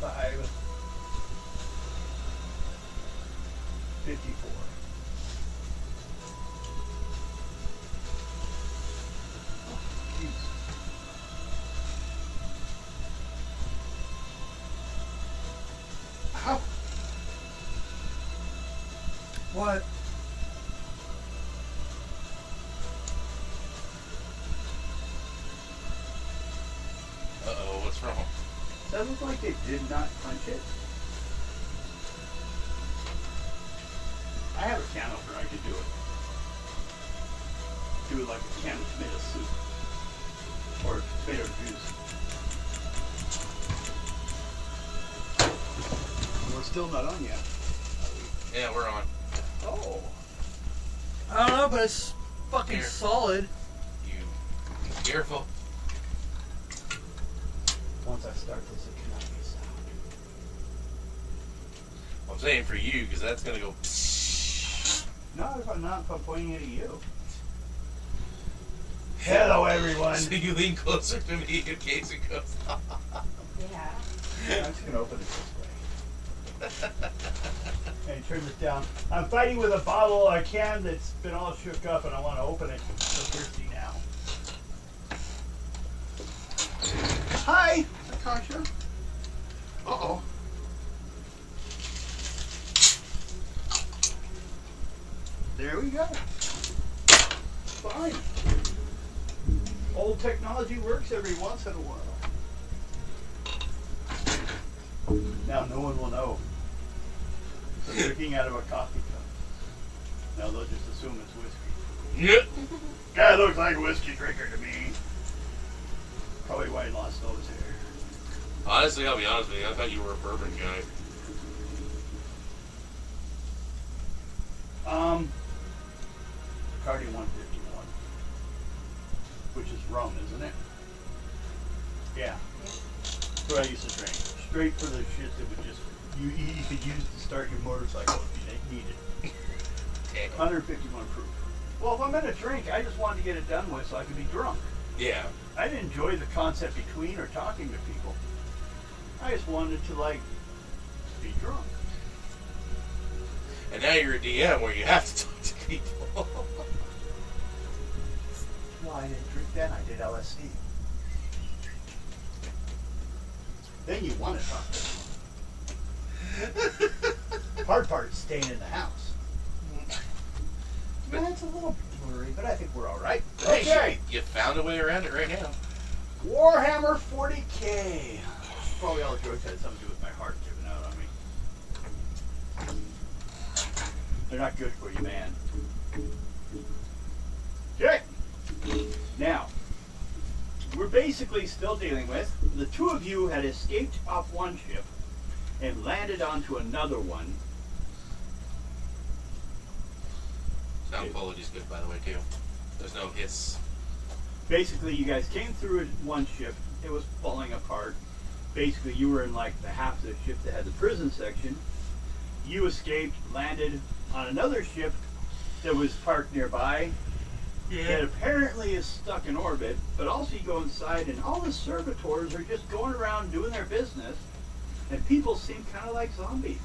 5, 54. Oh, jeez. How? What? Uh-oh, what's wrong? That looked like they did not punch it. I have a can opener, I could do it. Do it like a can of tomato soup. Or tomato juice. We're still not on yet. Yeah, we're on. Oh. I don't know, but it's fucking Here. solid. You be careful. Once I start this, it cannot be sound. I'm saying for you, because that's going to go... No, if I'm pointing it at you. Hello, everyone. So you lean closer to me in case it goes off. Yeah. I'm just going to open it this way. And turn this down. I'm fighting with a bottle, a can that's been all shook up, and I want to open it. I'm so thirsty now. Hi, Akasha. Uh-oh. There we go. Fine. Old technology works every once in a while. Now no one will know. They're drinking out of a coffee cup. Now they'll just assume it's whiskey. Yep. Guy looks like a whiskey drinker to me. Probably why he lost all his hair. Honestly, I'll be honest with you. I thought you were a bourbon guy. Cardi 151. Which is rum, isn't it? Yeah. That's what I used to drink. Straight for the shit that would just you could use to start your motorcycle if you needed. 151 proof. Well, if I'm gonna drink, I just wanted to get it done with so I could be drunk. Yeah. I didn't enjoy the concept between or talking to people. I just wanted to like be drunk. And now you're a DM where you have to talk to people. Well, I didn't drink then. I did LSD. Then you want to talk to them. Hard part is staying in the house. That's a little blurry, but I think we're all right. Hey, Okay. you found a way around it right now. Warhammer 40K. Probably all the drugs had something to do with my heart giving out on me. They're not good for you, man. Okay. Now, we're basically still dealing with the two of you had escaped off one ship and landed onto another one. Sound quality's good, by the way, too. There's no hiss. Basically, you guys came through one ship. It was falling apart. Basically, you were in like the half of the ship that had the prison section. You escaped, landed on another ship that was parked nearby. That apparently is stuck in orbit, but also you go inside and all the servitors are just going around doing their business, and people seem kind of like zombies.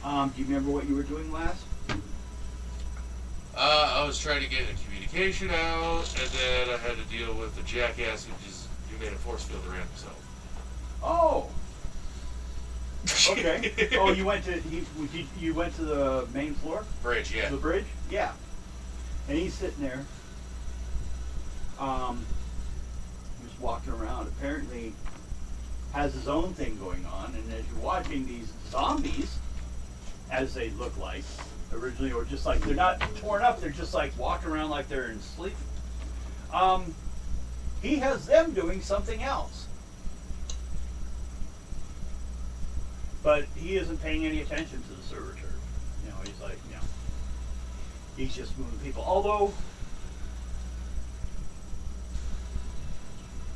Do you remember what you were doing last? I was trying to get a communication out, and then I had to deal with the jackass who made a force field around himself. Oh. Okay. Oh, you went to you went to the main floor? Bridge, yeah. The bridge? Yeah. And he's sitting there, just walking around. Apparently, has his own thing going on. And as you're watching these zombies, as they look like originally, or just like they're not torn up, they're just like walking around like they're in sleep. He has them doing something else, but he isn't paying any attention to the servitor. You know, he's like, you know. He's just moving people. Although,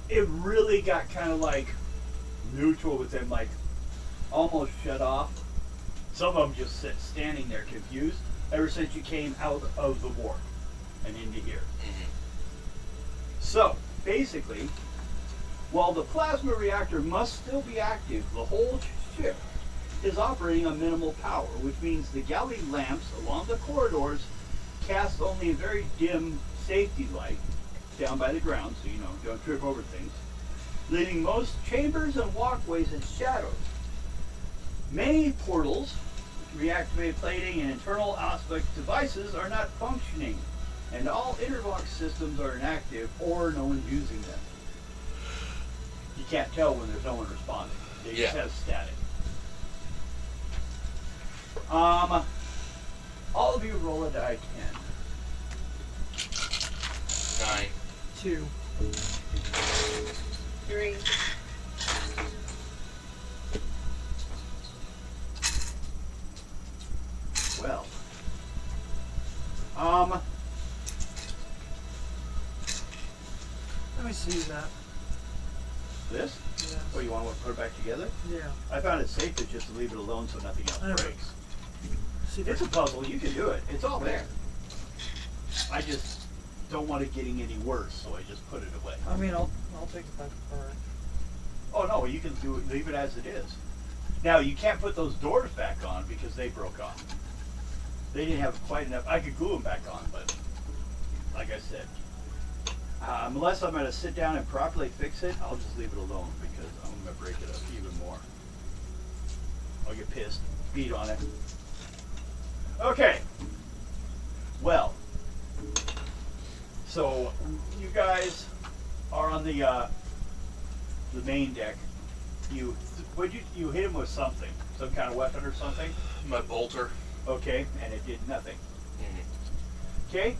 it really got kind of like neutral with them, like almost shut off. Some of them just standing there confused ever since you came out of the war and into here. Mm-hmm. So, basically, While the plasma reactor must still be active, the whole ship is operating on minimal power, which means the galley lamps along the corridors cast only a very dim safety light down by the ground, so you don't trip over things, leaving most chambers and walkways in shadows. Many portals, reactivated plating, and internal aspect devices are not functioning, and all interlock systems are inactive or no one's using them. You can't tell when there's no one responding. They just have static. All of you roll a die 10. 9. 2. 3. Well. Let me see that. This? Yes. Oh, you want to put it back together? Yeah. I found it safer just to leave it alone so nothing else I know. breaks. See if It's a I- puzzle. You can do it. It's all there. I just don't want it getting any worse, so I just put it away. I mean, I'll take it back apart. Oh no, you can do it. Leave it as it is. Now you can't put those doors back on because they broke off. They didn't have quite enough. I could glue them back on, but like I said, unless I'm going to sit down and properly fix it, I'll just leave it alone because I'm going to break it up even more. I'll get pissed, beat on it. Okay. Well, so you guys are on the main deck. You hit him with something, some kind of weapon or something. My bolter. Okay, and it did nothing. Mm-hmm. Okay,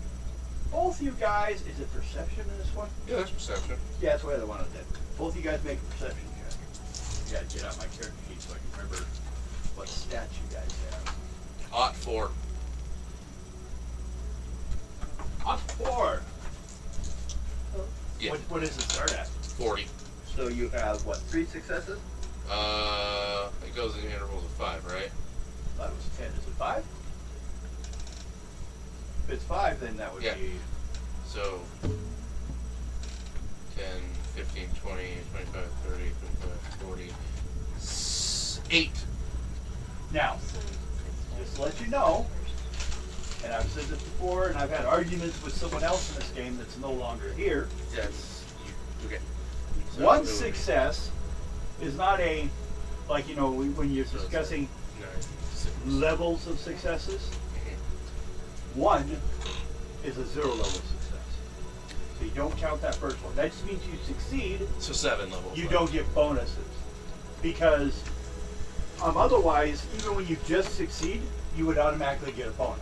both you guys. Is it perception in this one? Yeah, that's perception. Yeah, that's what I wanted to. Both you guys make a perception check. I gotta get out my character sheet so I can remember what stats you guys have. Ot 4. On 4. Yeah. What does it start at? 40. So you have what? 3 successes? It goes in intervals of 5, right? I thought it was 10. Is it 5? If it's 5, then that would Yeah. be. So 10, 15, 20, 25, 30, 25, 40, 8. Now, just to let you know, and I've said this before, and I've had arguments with someone else in this game that's no longer here. That's okay. So One it would- success is not a, like, when you're So it's discussing 9, 6. levels of successes, Mhm. 1 is a 0 level success. So you don't count that first one. That just means you succeed, So 7 levels. you left. don't get bonuses. Because otherwise, even when you just succeed, you would automatically get a bonus.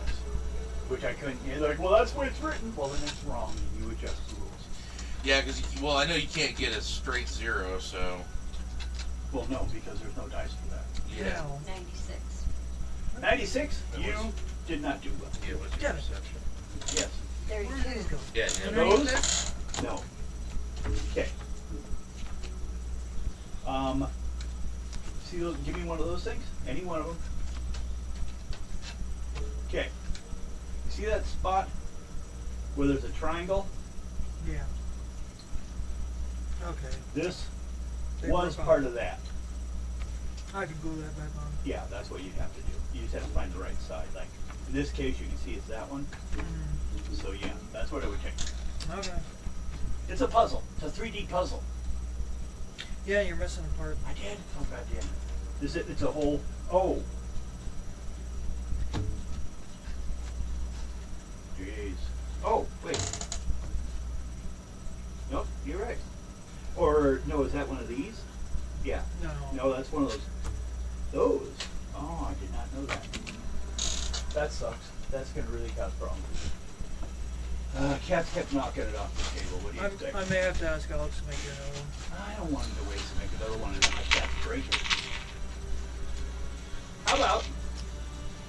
Which I couldn't. You're like, well, that's the way it's written. Well, then it's wrong, and you adjust the rules. Yeah, because I know you can't get a straight 0, so Well, no, because there's no dice for that. yeah. Now, 96. 96, That you was- did not do well. Yeah, what's your Get it. perception? Yes. where did these 32. go? Yeah, yeah. Underneath Those? this? No. Okay. See those? Give me one of those things. Any one of them. Okay. You see that spot where there's a triangle? Yeah. Okay. This They was broke part off. of that. I can glue that back on. Yeah, that's what you'd have to do. You just have to find the right side. Like in this case, you can see it's that one. Mm. So yeah, that's what it would take. Okay. It's a puzzle. It's a 3D puzzle. Yeah, you're missing a part. I did. Oh god damn it! It's a whole. Oh. Jeez. Oh wait. Nope, you're right. Or no, is that one of these? Yeah. No. No, that's one of those. Those. Oh, I did not know that. That sucks. That's gonna really cause problems. Cats kept knocking it off the table. What do you expect? I may have to ask Alex to make you another one. I don't want him to waste to make another one and then my cat break it. How about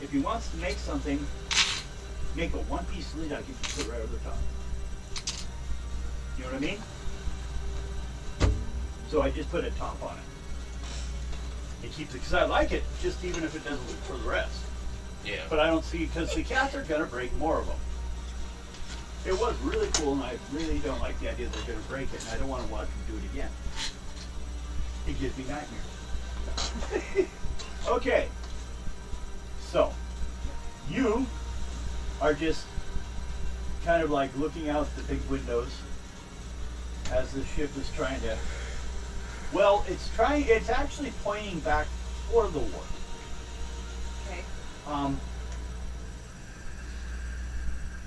if he wants to make something, make a one-piece lid I can put right over the top. You know what I mean? So I just put a top on it. It keeps it because I like it, just even if it doesn't look for the rest. Yeah. But I don't see because the cats are gonna break more of them. It was really cool, and I really don't like the idea they're gonna break it, and I don't want to watch them do it again. It gives me nightmares. Okay. So, you are just kind of like looking out the big windows as the ship is trying to. Well, it's actually pointing back toward the war. Okay.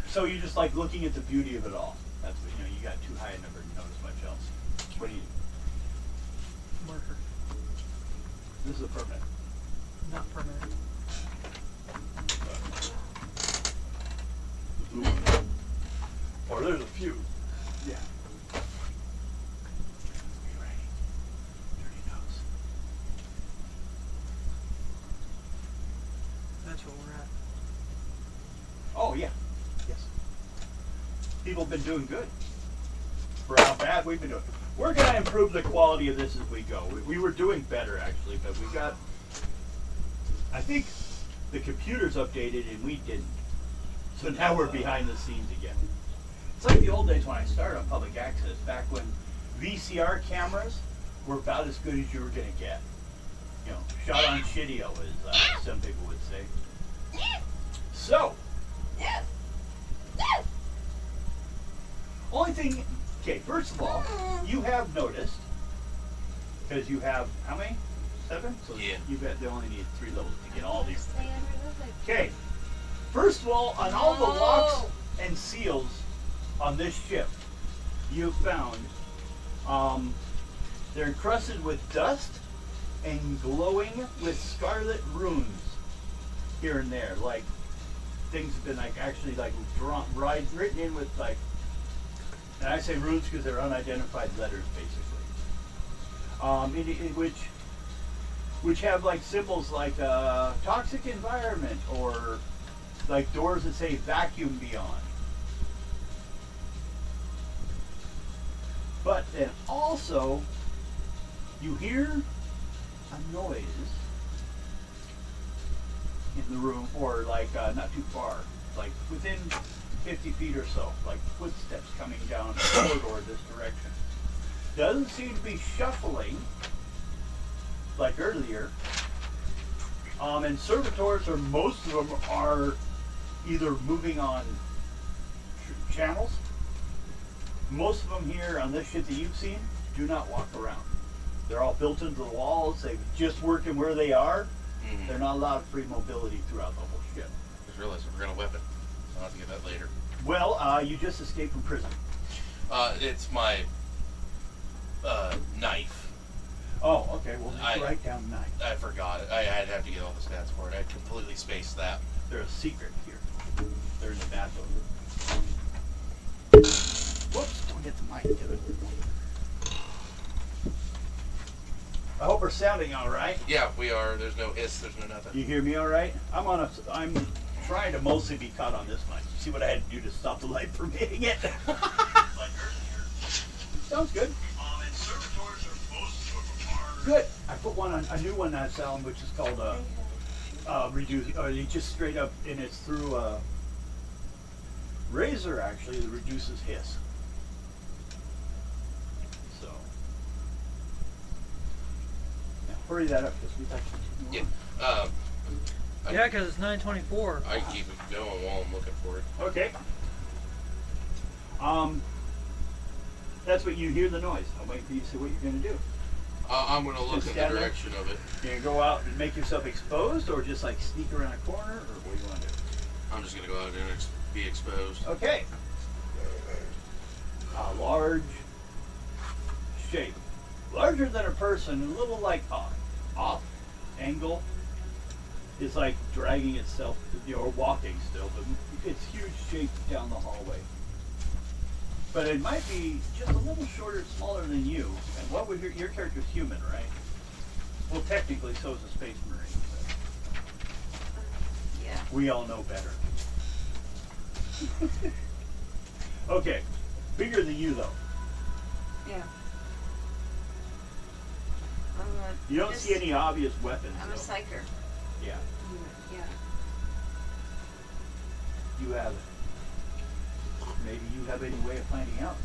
So you're just like looking at the beauty of it all. That's what, you got too high a number to notice much else. What do you? Marker. This is a permanent. Not permanent. The blue one. Or there's a few. Yeah. Be ready. Dirty nose. That's where we're at. Oh yeah. Yes. People have been doing good. For how bad we've been doing. We're going to improve the quality of this as we go. We were doing better actually, but we got. I think the computer's updated and we didn't. So now we're behind the scenes again. It's like the old days when I started on public access, back when VCR cameras were about as good as you were going to get. Shot on shitty-o, as some people would say. So, only thing, okay, first of all, you have noticed, because you have, how many? 7? So Yeah. they only need 3 levels to get all these. Okay, first of all, on all the locks and seals on this ship, you've found they're encrusted with dust and glowing with scarlet runes here and there. Like, things have been actually drawn, written in with and I say runes because they're unidentified letters basically. Which have symbols like toxic environment or doors that say vacuum beyond. But then also you hear a noise in the room, or not too far, within 50 feet or so, footsteps coming down the corridor this direction. Doesn't seem to be shuffling like earlier. And servitors, or most of them, are either moving on channels. Most of them here on this ship that you've seen do not walk around. They're all built into the walls. They've just working where they are. Mm-hmm. They're not allowed free mobility throughout the whole ship. Just realized I forgot a weapon. I'll have to get that later. Well, you just escaped from prison. It's my knife. Oh, okay. Well, I write down 9. I forgot it. I'd have to get all the stats for it. I completely spaced that. They're a secret here. They're in the bathroom. Whoops! Don't get the mic to it. I hope we're sounding all right. Yeah, we are. There's no hiss. There's no nothing. You hear me all right? I'm trying to mostly be caught on this mic. See what I had to do to stop the light from hitting it. Sounds good. And servitors are most of them are good. I put one on a new one on sound, which is called reduce. You just straight up, and it's through a razor actually that reduces hiss. So now hurry that up because we've actually Yeah. Yeah, because it's 9:24. I can keep it going while I'm looking for it. Okay. That's what you hear the noise. I'll wait for you to say what you're going to do. I'm going to look Just in the stand there? direction of it. You're going to go out and make yourself exposed, or just sneak around a corner, or what do you want to do? I'm just going to go out there and be exposed. Okay. A large shape, larger than a person, a little off angle. It's dragging itself, or walking still, but it's huge shape down the hallway. But it might be just a little shorter, smaller than you. And what would your character's human, right? Well, technically, so is a space marine. But Yeah. we all know better. Okay, bigger than you though. Yeah. You don't see any obvious weapons. I'm a though. psyker. Yeah. Yeah. You have. Maybe you have any way of finding out.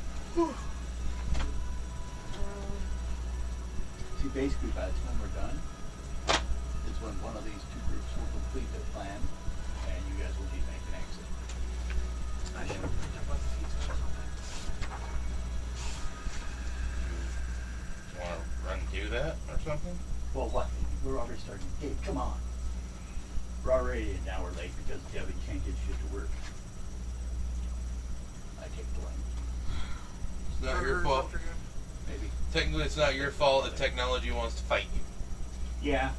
See, basically, by the time we're done, is when one of these two groups will complete their plan, and you guys will be making exit. I should have picked up like a pizza or something. Want to run do that or something? Well, what? We're already starting. Hey, come on. We're already an hour late because Debbie can't get shit to work. I take blame. It's not your Burgers fault. after you. Maybe. Technically, it's not your fault that technology wants to fight you. Yeah.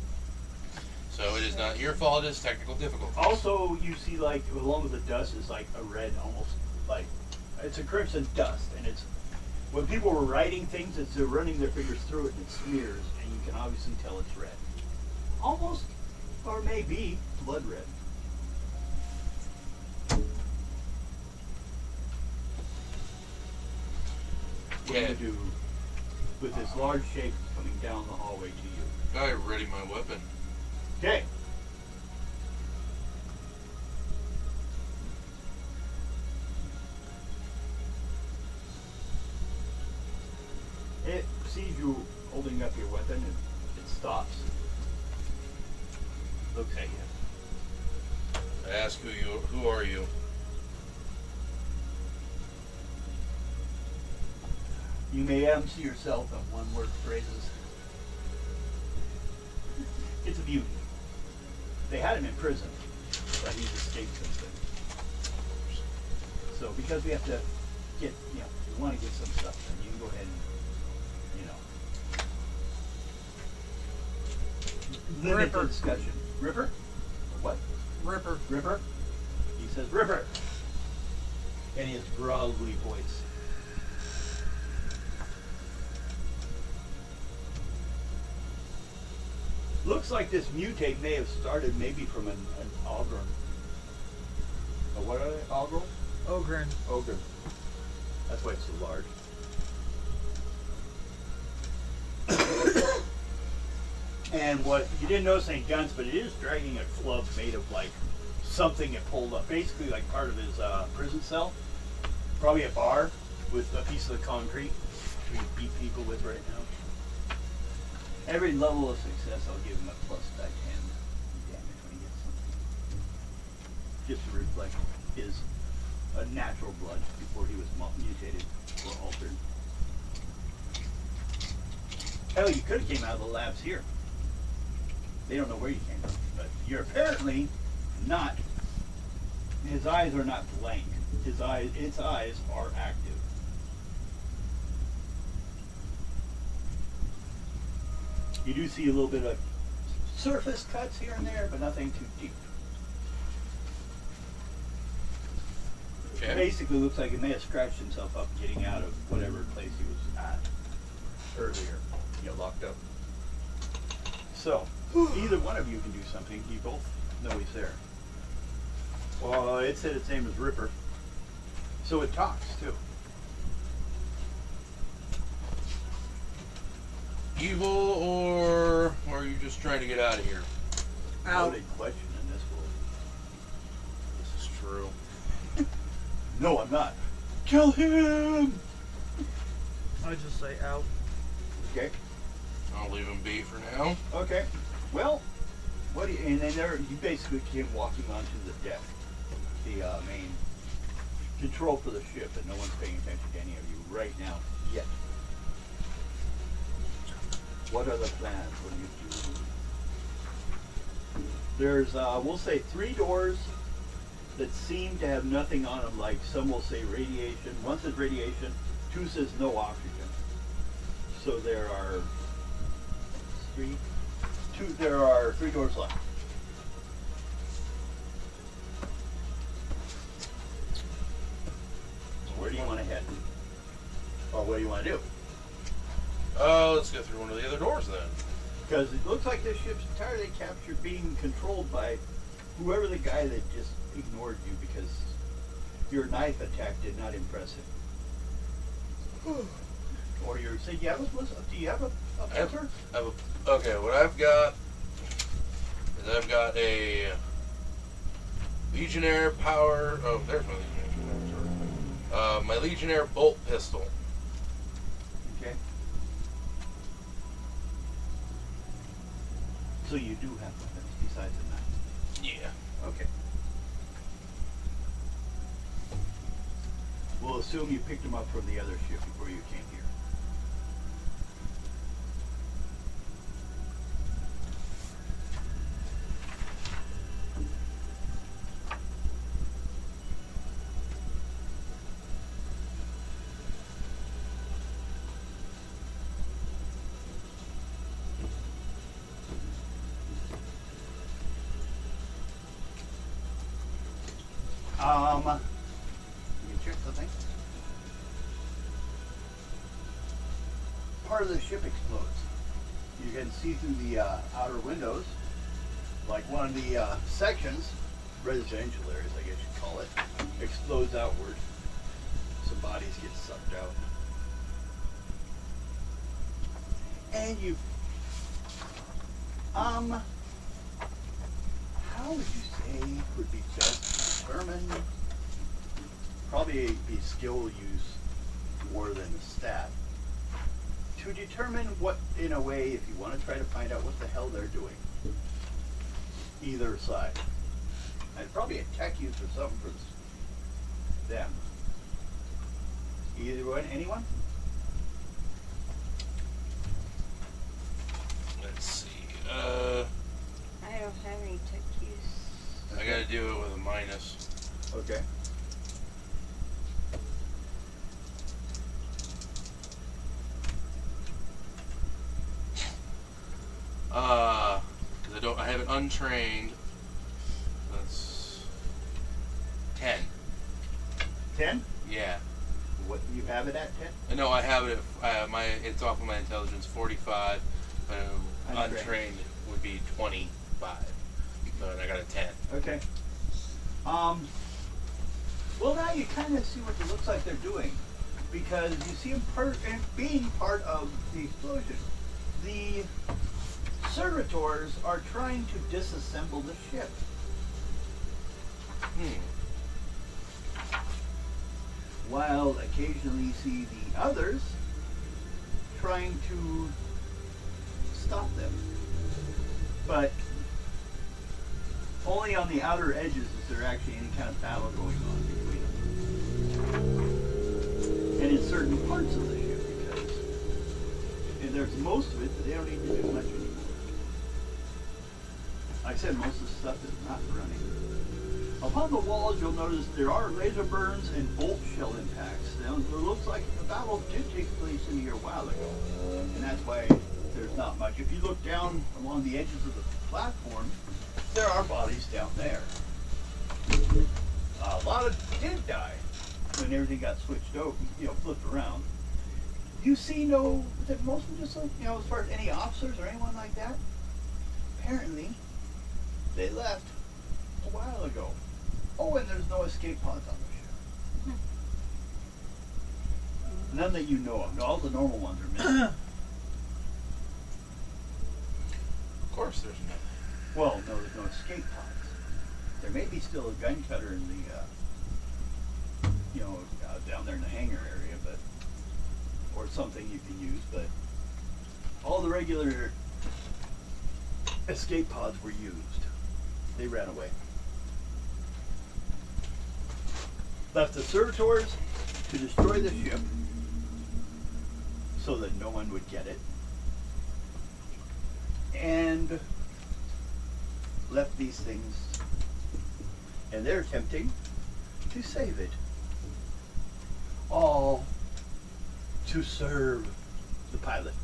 So it is not your fault. It is technical difficulty. Also, you see, like, along with the dust is like a red, almost like it's a crimson dust, and it's when people were writing things, it's they're running their fingers through it and it smears, and you can obviously tell it's red. Almost, or maybe blood red. What do Yeah. you do with this large shape coming down the hallway to you? I ready my weapon. Okay. It sees you holding up your weapon and it stops. Looks at you. I ask who are you? You may MC yourself in one-word phrases. It's a beauty. They had him in prison, but he's escaped since then. So because we have to get, we want to get some stuff done, you can go ahead and, limit Ripper. the discussion. Ripper? Or what? Ripper. Ripper? He says Ripper. And his growly voice. Looks like this mutate may have started maybe from an Ogren. A what are they? Ogre? Ogren. Ogre. That's why it's so large. And what you didn't notice any guns, but it is dragging a club made of like something it pulled up, basically like part of his prison cell. Probably a bar with a piece of the concrete we beat people with right now. Every level of success, I'll give him a plus die 10 damage when he gets something. Just to reflect his natural blood before he was mutated or altered. Hell, you could have came out of the labs here. They don't know where you came from, but you're apparently not. His eyes are not blank. Its eyes are active. You do see a little bit of surface cuts here and there, but nothing too deep. Okay. Basically looks like he may have scratched himself up getting out of whatever place he was at earlier, locked up. So, either one of you can do something. You both know he's there. Well, it said its name is Ripper. So it talks, too. Evil, or are you just trying to get out of here? Out. Loaded question in this world. This is true. No, I'm not. Kill him! I just say out. Okay. I'll leave him be for now. Okay. Well, what do you, and then you basically came walking onto the deck, the main control for the ship, and no one's paying attention to any of you right now yet. What are the plans? What do you do? There's, we'll say 3 doors that seem to have nothing on them, like some will say radiation. One says radiation, 2 says no oxygen. So there are 3 doors left. Where do you want to head? Or what do you want to do? Let's go through one of the other doors then. Because it looks like this ship's entirely captured, being controlled by whoever the guy that just ignored you because your knife attack did not impress him. Or you're saying, do you have a filter? Okay, what I've got is I've got a Legionnaire power. Oh, there's my Legionnaire. My Legionnaire bolt pistol. Okay. So you do have weapons besides the knife. Yeah. Okay. We'll assume you picked them up from the other ship before you came here. You check something. Part of the ship explodes. You can see through the outer windows, like one of the sections, residential areas, I guess you'd call it, explodes outward. Some bodies get sucked out. And you, how would you say would be best to determine? Probably be skill use more than a stat. To determine what, in a way, if you want to try to find out what the hell they're doing. Either side. I'd probably attack you for something for them. Either one, anyone? Let's see. I don't have any tech use. I gotta do it with a minus. Okay. Because I have it untrained. That's 10. 10? Yeah. What, you have it at 10? No, I have it at, it's off of my intelligence 45, but Untrained. untrained would be 25. So and I got a 10. Okay. Well, now you kind of see what it looks like they're doing, because you see them being part of the explosion. The servitors are trying to disassemble the ship. While occasionally you see the others trying to stop them. But only on the outer edges is there actually any kind of battle going on between them. And in certain parts of the ship, because and there's most of it that they don't need to do much anymore. Like I said, most of the stuff is not running. Upon the walls, you'll notice there are laser burns and bolt shell impacts. Now, it looks like the battle did take place in here a while ago, and that's why there's not much. If you look down along the edges of the platform, there are bodies down there. A lot of did die when everything got switched over, flipped around. You see that most of them just, as far as any officers or anyone like that, apparently they left a while ago. Oh, and there's no escape pods on the ship. None that you know of. All the normal ones are missing. Of course there's no. Well, no, there's no escape pods. There may be still a gun cutter in the, down there in the hangar area, or something you can use, but all the regular escape pods were used. They ran away. Left the servitors to destroy the ship so that no one would get it, and left these things, and they're attempting to save it, all to serve the pilot.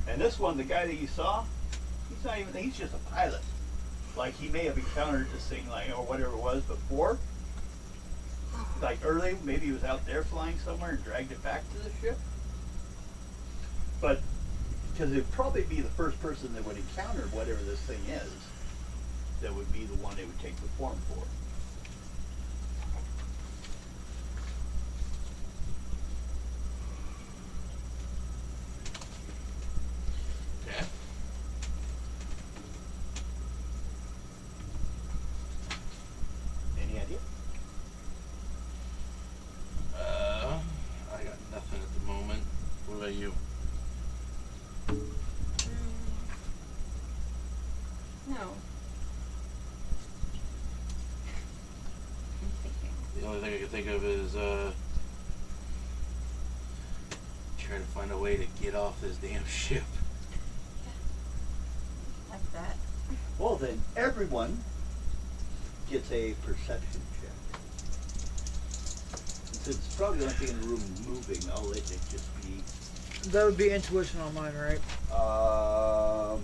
And this one, the guy that you saw, he's just a pilot. Like, he may have encountered this thing, or whatever it was before. Like early, maybe he was out there flying somewhere and dragged it back to the ship. But, because it'd probably be the first person that would encounter whatever this thing is, that would be the one they would take the form for. Okay. Any idea? I got nothing at the moment. What about you? thing I can think of is trying to find a way to get off this damn ship. Like that. Well, then everyone gets a perception check. And since it's probably the only thing in the room moving, I'll let it just be. That would be intuition on mine, right? Oh,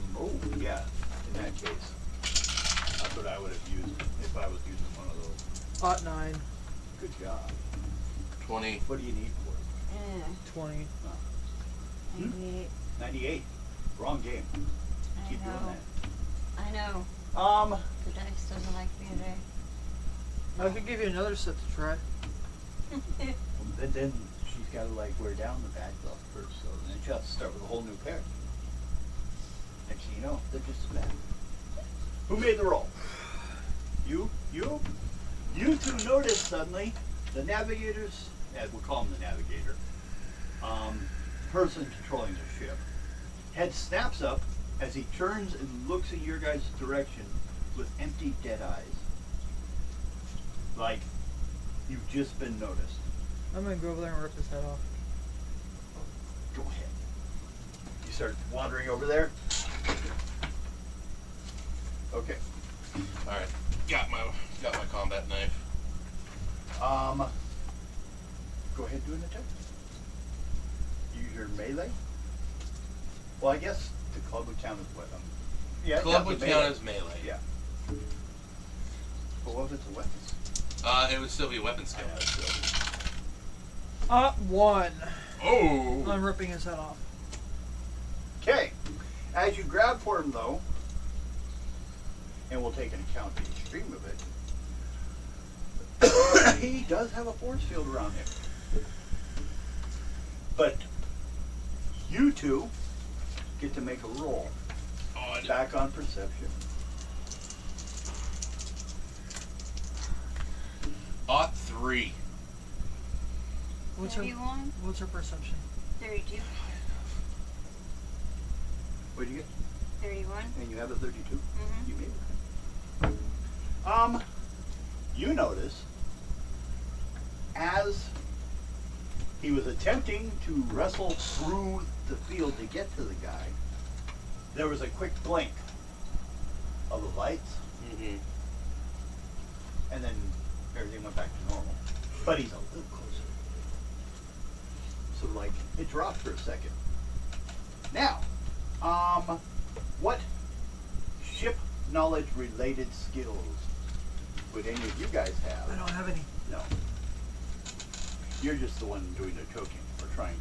yeah. In that case, that's what I would have used if I was using one of those. Ought 9, Good job. 20. What do you need for it? 20. 98. 98. Wrong game. I Keep know. doing I know. that. The dice doesn't like me today. I could give you another set to try. Then she's got to like wear down the bad glove first, so then she'll have to start with a whole new pair. Next thing you know, they're just as bad. Who made the roll? You? You? You two notice suddenly the navigators, we'll call him the navigator, person controlling the ship, head snaps up as he turns and looks in your guys' direction with empty, dead eyes. Like you've just been noticed. I'm gonna go over there and rip his head off. Go ahead. You start wandering over there. Okay. All right. Got my combat knife. Go ahead and do an attack. Use your melee. Well, I guess the club would count as weapon. Yeah, Club would count as melee. Yeah. But what if it's a weapon? It would still be a weapon skill. Ought 1. Oh. I'm ripping his head off. Okay. As you grab for him, though, and we'll take into account the extreme of it, he does have a force field around him. But you two get to make a roll. Odd. Back on perception. Ought 3. What's her 31. What's her perception? 32. What did you get? 31. And you have a 32. Mm-hmm. You made it. You notice as he was attempting to wrestle through the field to get to the guy, there was a quick blink of the lights, Mm-hmm. and then everything went back to normal. But he's a little closer. So like it dropped for a second. Now, what ship knowledge related skills would any of you guys have? I don't have any. No. You're just the one doing the choking, or trying to.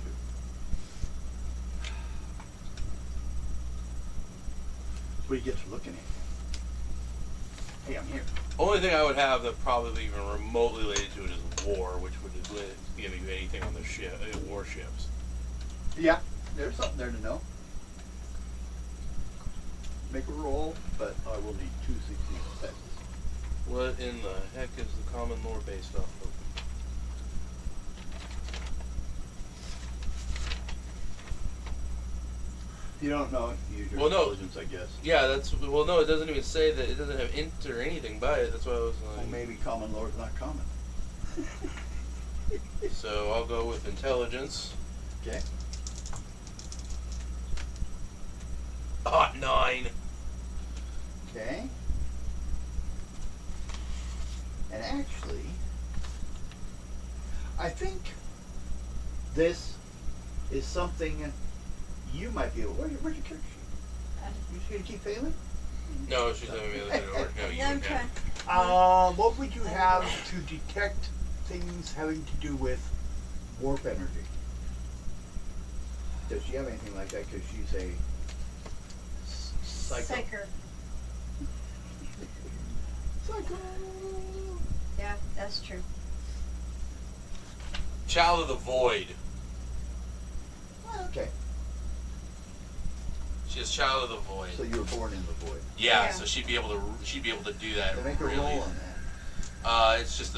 What do you get for looking at you? Hey, I'm here. Only thing I would have that probably even remotely related to it is war, which would give you anything on the ship, warships. Yeah, there's something there to know. Make a roll, but I will need 2 successes. What in the heck is the common lore based off of? If you don't know, use your Well, no. intelligence, I guess. Yeah, that's well. No, it doesn't even say that. It doesn't have int or anything by it. That's why I was Well, like. maybe common lore is not common. So I'll go with intelligence. Okay. Ought 9. Okay. And actually, I think this is something you might be able. Where's your character sheet? You just gonna keep failing? No, she's having me look at it over. No, you I'm would trying. have. What would you have to detect things having to do with warp energy? Does she have anything like that? Because she's a psycho. Psyker. Psycho. Yeah, that's true. Child of the Void. Okay. She is Child of the Void. So you were born in the void. Yeah, Yeah. so she'd be able to do that. They make a really. roll on that. It's just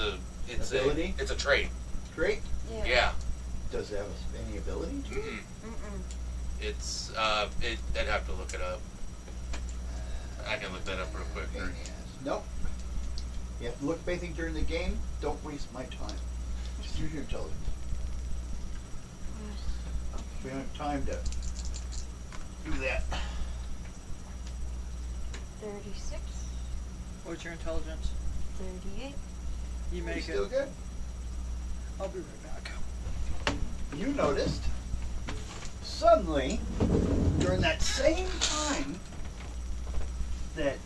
it's Ability? it's a trait. Great. Yeah. Does it have any ability to it? Mm-mm. It's I'd have to look it up. I can look that up real quick. Nope. You have to look up anything during the game. Don't waste my time. Just use your intelligence. We don't have time to do that. 36, What's your intelligence? 38. You make Still it. good. I'll be right back. You noticed suddenly during that same time that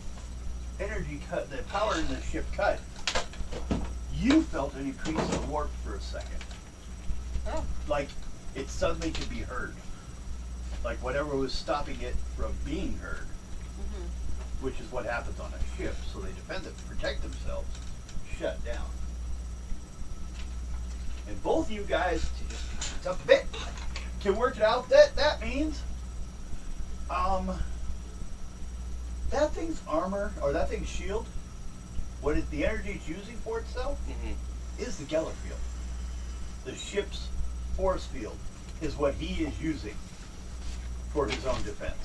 energy cut, the power in the ship cut, you felt an increase in warp for a second. Oh. Like it suddenly could be heard. Like whatever was stopping it from being heard, which is what happens on a ship. So they defend it to protect themselves, shut down. And both you guys, to just it's up a bit, can work it out. That means, that thing's armor or that thing's shield, the energy it's using for itself, is the Geller field. The ship's force field is what he is using for his own defense.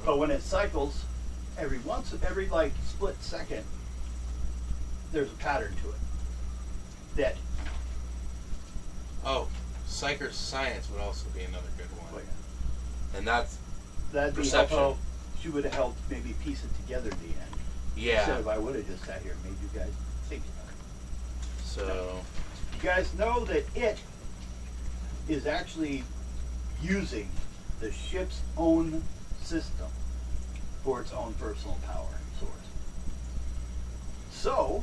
But when it cycles, every like split second, there's a pattern to it. That Oh, Psyker's science would also be another good one. And that'd be perception. helpful. She would have helped maybe piece it together at the end. Yeah. Instead of I would have just sat here and made you guys think about it. So You guys know that it is actually using the ship's own system for its own personal power source. So,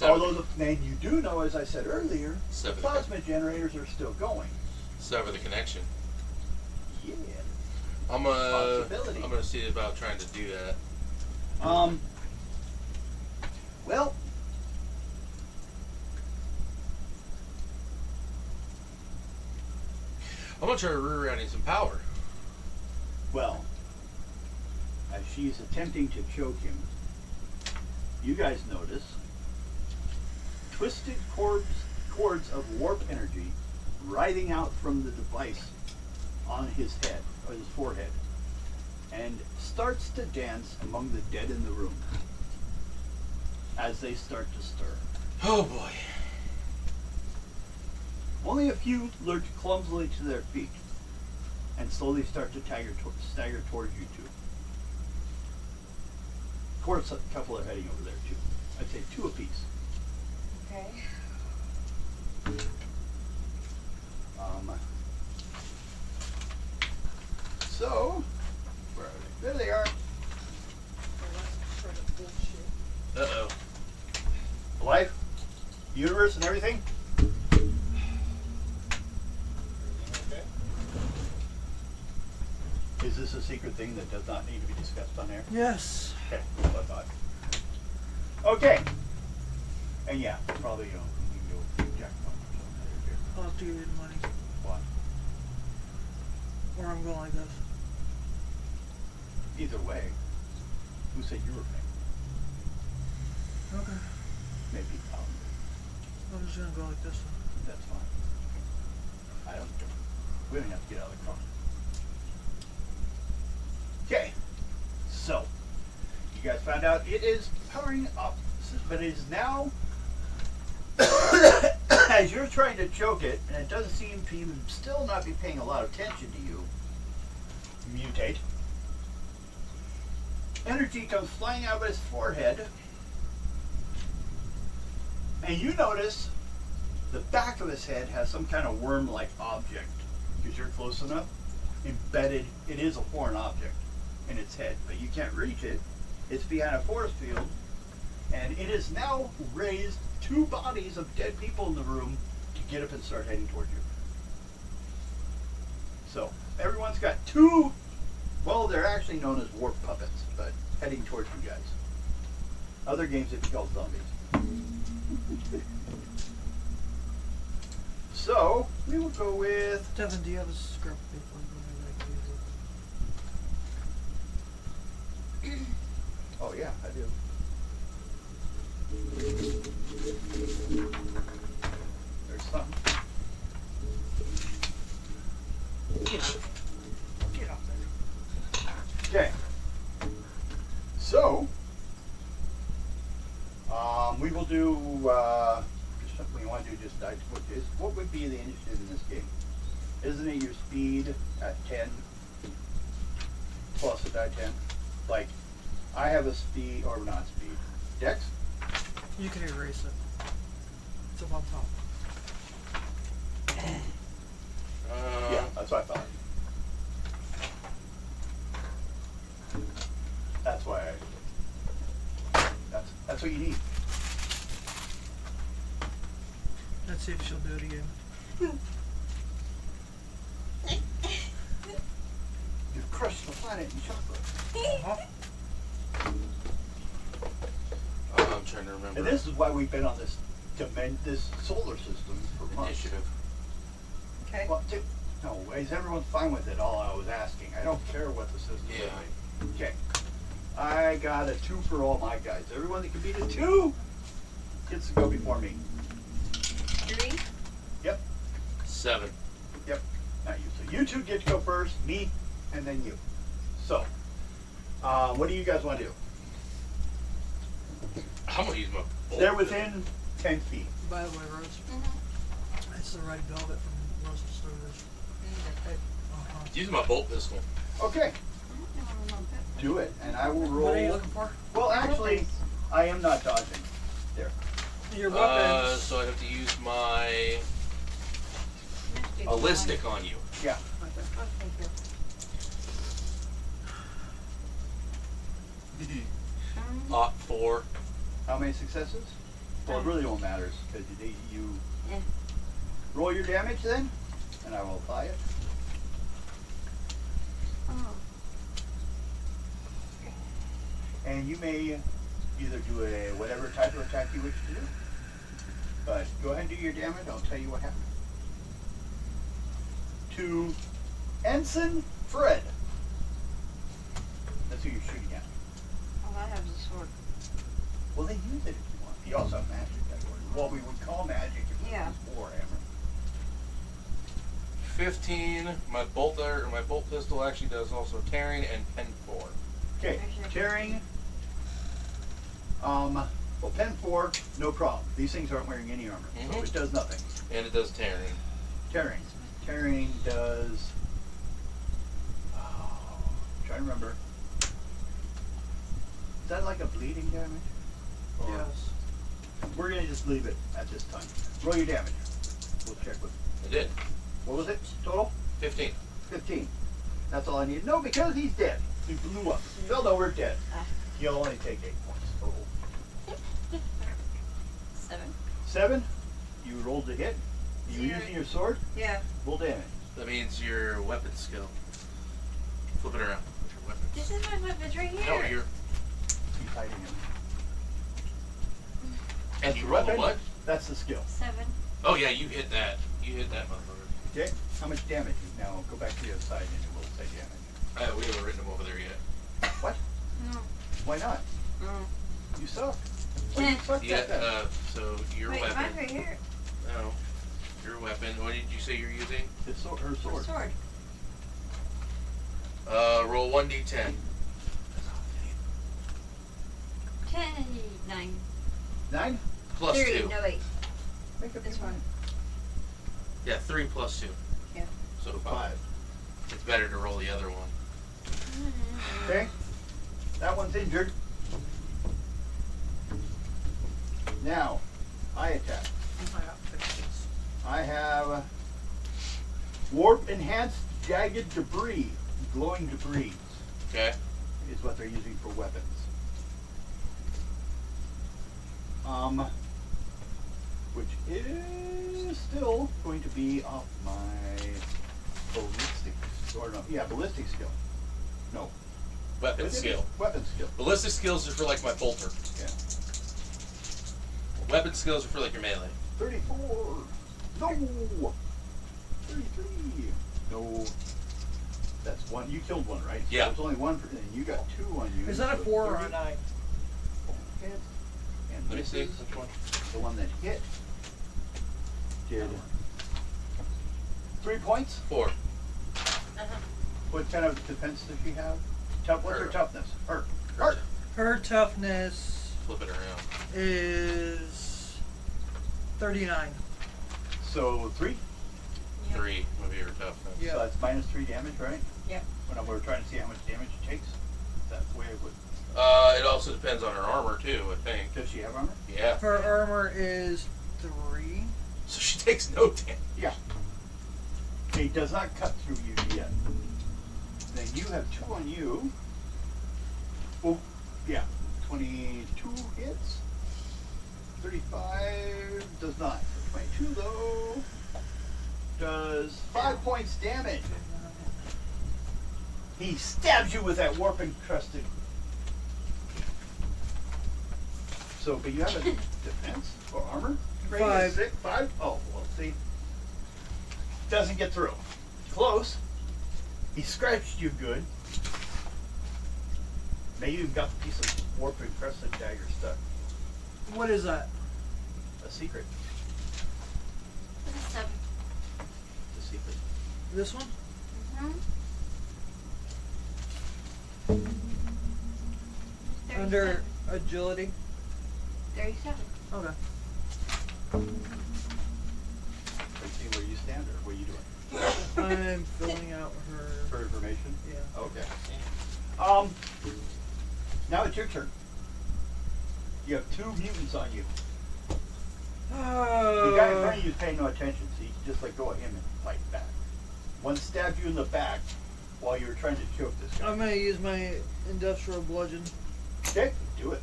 although and you do know, as I said earlier, the plasma generators are still going. sever the connection. Yeah. I'm gonna see about trying to do that. Well, I'm gonna try rerouting some power. well, as she's attempting to choke him, you guys notice twisted cords of warp energy writhing out from the device on his head, or his forehead, and starts to dance among the dead in the room as they start to stir. Oh boy. Only a few lurch clumsily to their feet and slowly start to stagger towards you two. Of course, a couple are heading over there too. I'd say two apiece. Okay. So, where are they? There they are. Uh-oh. Life, universe, and everything. Okay. Is this a secret thing that does not need to be discussed on air? Yes. Okay, that's what I thought. Okay. And yeah, probably you can go jack or something here. I'll have to give you the money. Why? Or I'm going like this. Either way, who said you were paying? Okay. Maybe I'm just gonna go like this one. that's fine. I don't care. We don't have to get out of the car. Okay. So, you guys found out it is powering up, but it is now, as you're trying to choke it, and it doesn't seem to even still not be paying a lot of attention to you, mutate. Energy comes flying out of his forehead, and you notice the back of his head has some kind of worm-like object, because you're close enough, embedded. It is a foreign object in its head, but you can't reach it. It's behind a force field, and it has now raised two bodies of dead people in the room to get up and start heading toward you. So everyone's got two, well, they're actually known as warp puppets, but heading towards you guys. Other games it'd be called zombies. So we will go with Devin, do you have a scrap paper? oh yeah, I do. There's some. Get off there. Okay. So do. Just something we want to do. Just die. What would be the initiative in this game? Isn't it your speed at 10 plus a die 10? Like, I have a speed or not speed. Dex. You can erase it. It's up on top. Yeah, that's what I thought. That's why that's what you need. Let's see if she'll do it again. You've crushed the planet in chocolate. Uh-huh. I'm trying to remember. And this is why we've been on this solar system for months. Initiative. Okay. Well, no, is everyone fine with it? All I was asking. I don't care what the system is. Yeah. Okay. I got a 2 for all my guys. Everyone that can beat a 2 gets to go before me. 3. Yep. 7. Yep. Not you. So you 2 get to go first, me, and then you. So, what do you guys want to do? I'm gonna use my bolt. They're within 10 feet. By the way, Rose, Mm-hmm. it's the right velvet from Rose Stories. Uh-huh. Use my bolt pistol. Okay. Do it, and I will roll. What are you looking for? Well, actually, I am not dodging. There. Your weapons. So I have to use my ballistic on you. Yeah. Oh, thank you. Op 4. How many successes? Well, it really won't matter because you roll your damage then, and I will apply it. Oh. And you may either do a whatever type of attack you wish to do. But go ahead and do your damage. I'll tell you what happened. To Ensign Fred. That's who you're shooting at. All I have is a sword. Well, then use it if you want. You also have magic. That word. What we would call magic if it Yeah. was Warhammer. 15. My bolt pistol actually does also tearing and pen 4. Okay, tearing. Well, pen 4, no problem. These things aren't wearing any armor, so Mhm. it does nothing. And it does tearing. Tearing. Tearing does. Oh, I'm trying to remember. Is that like a bleeding damage? Or- Yes. We're gonna just leave it at this time. Roll your damage. We'll check with. It did. What was it total? 15. 15. That's all I need to know because he's dead. He blew up. Fell over dead. He'll only take 8 points total. 7. 7. You rolled to hit. You Zero. using your sword? Yeah. Roll damage. That means your weapon skill. Flip it around. What's your weapon? This is my weapons right here. No, you're. He's hiding him. And That's you the roll a weapon. what? That's the skill. 7. Oh yeah, you hit that. You hit that motherfucker. Okay. How much damage? Now go back to the other side and it will say damage. We haven't written them over there yet. What? No. Why not? No. You suck. Why do you suck Yeah. that then? So your Wait, mine's weapon. right here. No. Your weapon. What did you say you're using? His sword, her sword. Sword. Roll 1d10. 10. 9. 9? Plus 3. 2. No, wait. Make up This your one. mind. Yeah, 3 plus 2. Yeah. So 5. 5. It's better to roll the other one. Okay. That one's injured. Now, I attack. I have warp enhanced jagged debris, glowing debris Okay. is what they're using for weapons. Which is still going to be off my ballistic, or no, yeah, ballistic skill. No. Weapon What is it? skill. Weapon skill. Ballistic skills are for like my bolter. Yeah. Weapon skills are for like your melee. 34. No. 33. No. That's one. You killed one, right? So Yeah. There's only one. And you got 2 on you. Is that a so 4 or a 30. 9? Hit. And Let me this see. is the one that hit. Did 3 points. 4. What kind of defense does she have? What's her Her. toughness? Her. Her toughness. flip it around. is 39. So 3. Yep. 3 would be your toughness. Yeah. So that's -3 damage, right? Yep. When we're trying to see how much damage it takes. That's the way it would. It also depends on her armor too, I think. Does she have armor? Yeah. Her armor is 3. So she takes no damage. Yeah. He does not cut through you yet. Then you have 2 on you. Oh, yeah. 22 hits. 35 does not. 22 though does 5 points damage. He stabs you with that warp encrusted. So, but you have a defense or armor? Rating is 5. 6, 5? Oh, well, see. Doesn't get through. Close. He scratched you good. Maybe you've got the piece of warp encrusted dagger stuck. What is that? A secret. This is 7. It's a secret. This one? Mm-hmm. Under agility? 37. Okay. Are you seeing where you stand or what are you doing? I'm filling out her. For information? Yeah. Okay. Now it's your turn. You have 2 mutants on you. The guy in front of you is paying no attention, so you can just let go of him and fight back. One stabbed you in the back while you were trying to choke this guy. I'm gonna use my industrial bludgeon. Okay, do it.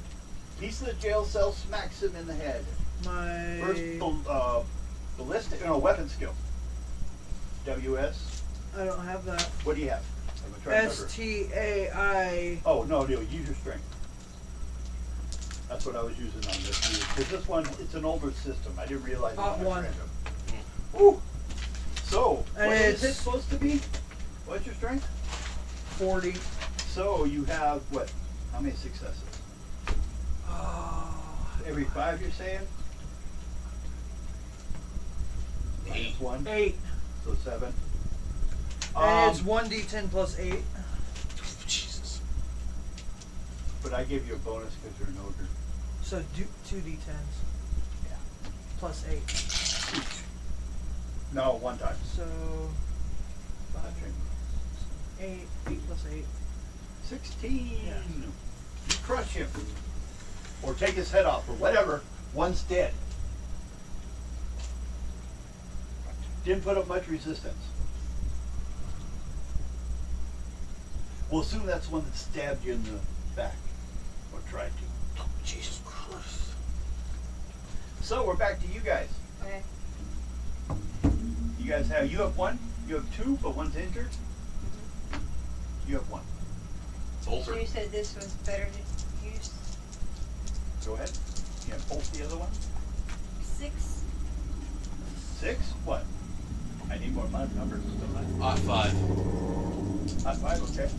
Piece of the jail cell smacks him in the head. My First, ballistic, no, weapon skill. WS. I don't have that. What do you have? I'm gonna try to remember. STAI. Oh, no, use your strength. That's what I was using on this. Because this one, it's an older system. I didn't realize it was One. random. Ooh. So, And what is it it's- supposed to be? What's your strength? 40. So, you have what? How many successes? Every 5, you're saying? 8. Minus 1. 8. So 7. And it's 1d10 plus 8. Jesus. But I gave you a bonus because you're an ogre. So 2d10s. Yeah. Plus 8. No, 1 time. So Not 5, training. 8. 8 plus 8. 16. Yeah. You crush him. Or take his head off, or whatever. One's dead. Didn't put up much resistance. We'll assume that's the one that stabbed you in the back. Or tried to. Oh, Jesus Christ. So we're back to you guys. Okay. You guys have, you have 1, you have 2, but one's injured. You have 1. It's older. So you said this was better to use Go ahead. You have both the other one. 6. 6? What? I need more numbers, don't I? 5. Hot 5, okay.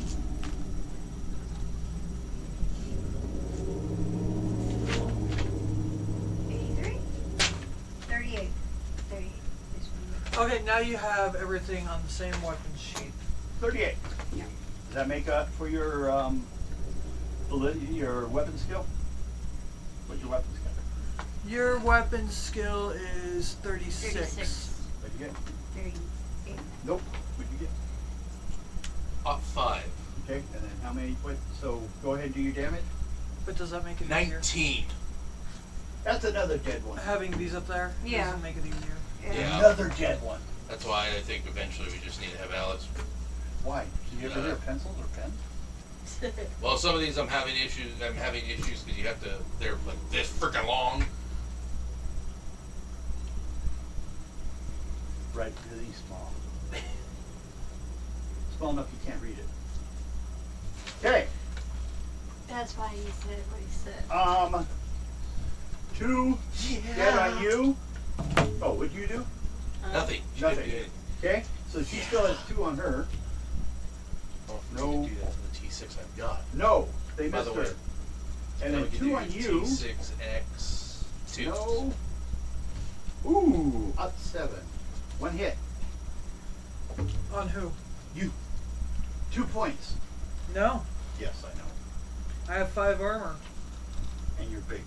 Okay, now you have everything on the same weapon sheet. 38. Yeah. Does that make up for your weapon skill? What's your weapon skill? Your weapon skill is 36. 36. What'd you get? 38. Nope. What'd you get? 5. Okay, and then how many? What? So go ahead and do your damage. But does that make it easier? 19. That's another dead one. Having these up there Yeah. doesn't make it easier. Yeah. Another dead one. That's why I think eventually we just need to have Alex. Why? Do you ever hear pencils or pens? Well, some of these I'm having issues because you have to. They're like this freaking long. Right, really small. Small enough you can't read it. Okay. That's why he said what he said. 2 dead on you. Oh, what'd you do? Nothing. She Nothing. didn't do it. Okay, so she still has 2 on her. Oh, No. no. Do that to the T6 I've got. No, they By missed the way, her. And now then we can 2 do on you. T6X2. No. Ooh, up 7. 1 hit. On who? You. 2 points. No. Yes, I know. I have 5 armor. and you're big.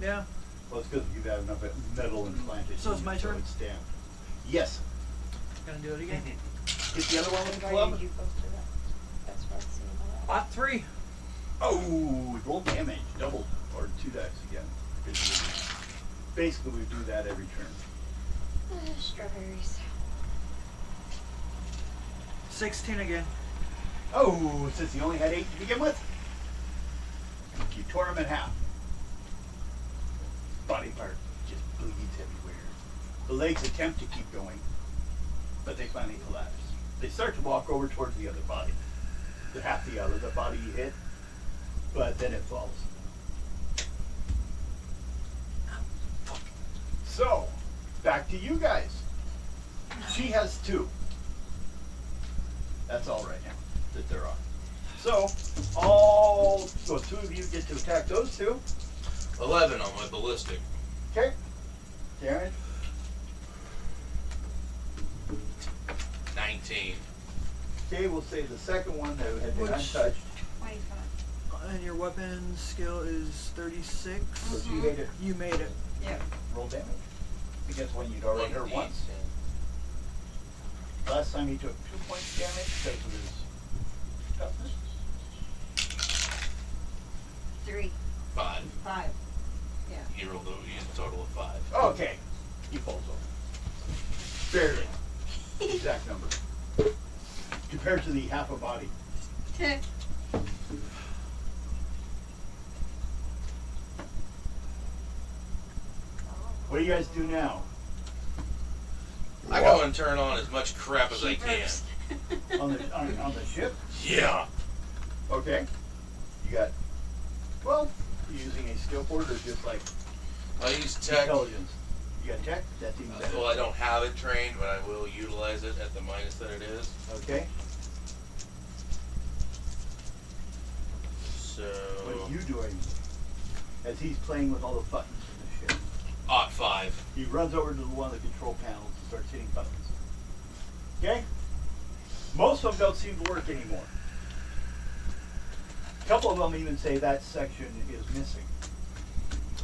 Yeah. Well, it's because you've got enough metal implanted. So it's in my you, turn? it's stamped. Yes. Gonna do it again. Hit the other one with the Why club. did you go to that? That's what it's about. Bot 3. Oh, roll damage, doubled, or 2 dice again. Basically, we do that every turn. Strawberries. 16 again. Oh, since he only had 8 to begin with, you tore him in half. Body part just bleeds everywhere. The legs attempt to keep going, but they finally collapse. They start to walk over towards the other body, the body you hit, but then it falls. So, back to you guys. She has 2. That's all right now that they're on. So, 2 of you get to attack those 2. 11 on my ballistic. Okay. Darren. 19. Okay, we'll say the second one that had been Which- untouched. 25. And your weapon skill is 36. So she hit it. You made it. Yep. Roll damage. Against one you'd already hurt 1d10. once. Last time he took 2 points damage because of his toughness. 3. 5. 5. Yeah. He used a total of 5. Okay. He falls over. Barely. Exact number. Compared to the half a body. What do you guys do now? I go and turn on as much crap as I can. First. On the ship? Yeah. Okay. You got, well, you're using a skill for it or just like I use tech. intelligence? You got tech? That's even better. Well, I don't have it trained, but I will utilize it at the minus that it is. Okay. So. What are you doing as he's playing with all the buttons in the ship? Ought 5. He runs over to one of the control panels and starts hitting buttons. Okay? Most of them don't seem to work anymore. A couple of them even say that section is missing.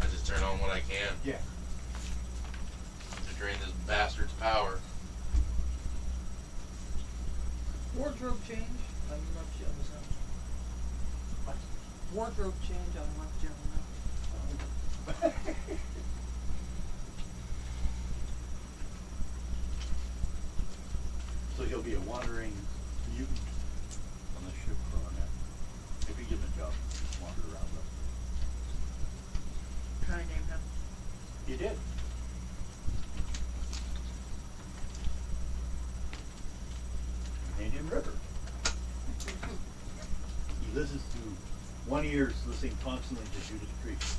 I just turn on what I can Yeah. to drain this bastard's power. Wardrobe change on your left gentleman. What? Wardrobe change on the left gentleman. So he'll be a wandering mutant on the ship for on that. If you give him a job, wander around them. Can I name him? You did. You named him River. He listens to one ear is listening constantly to Judas Priest.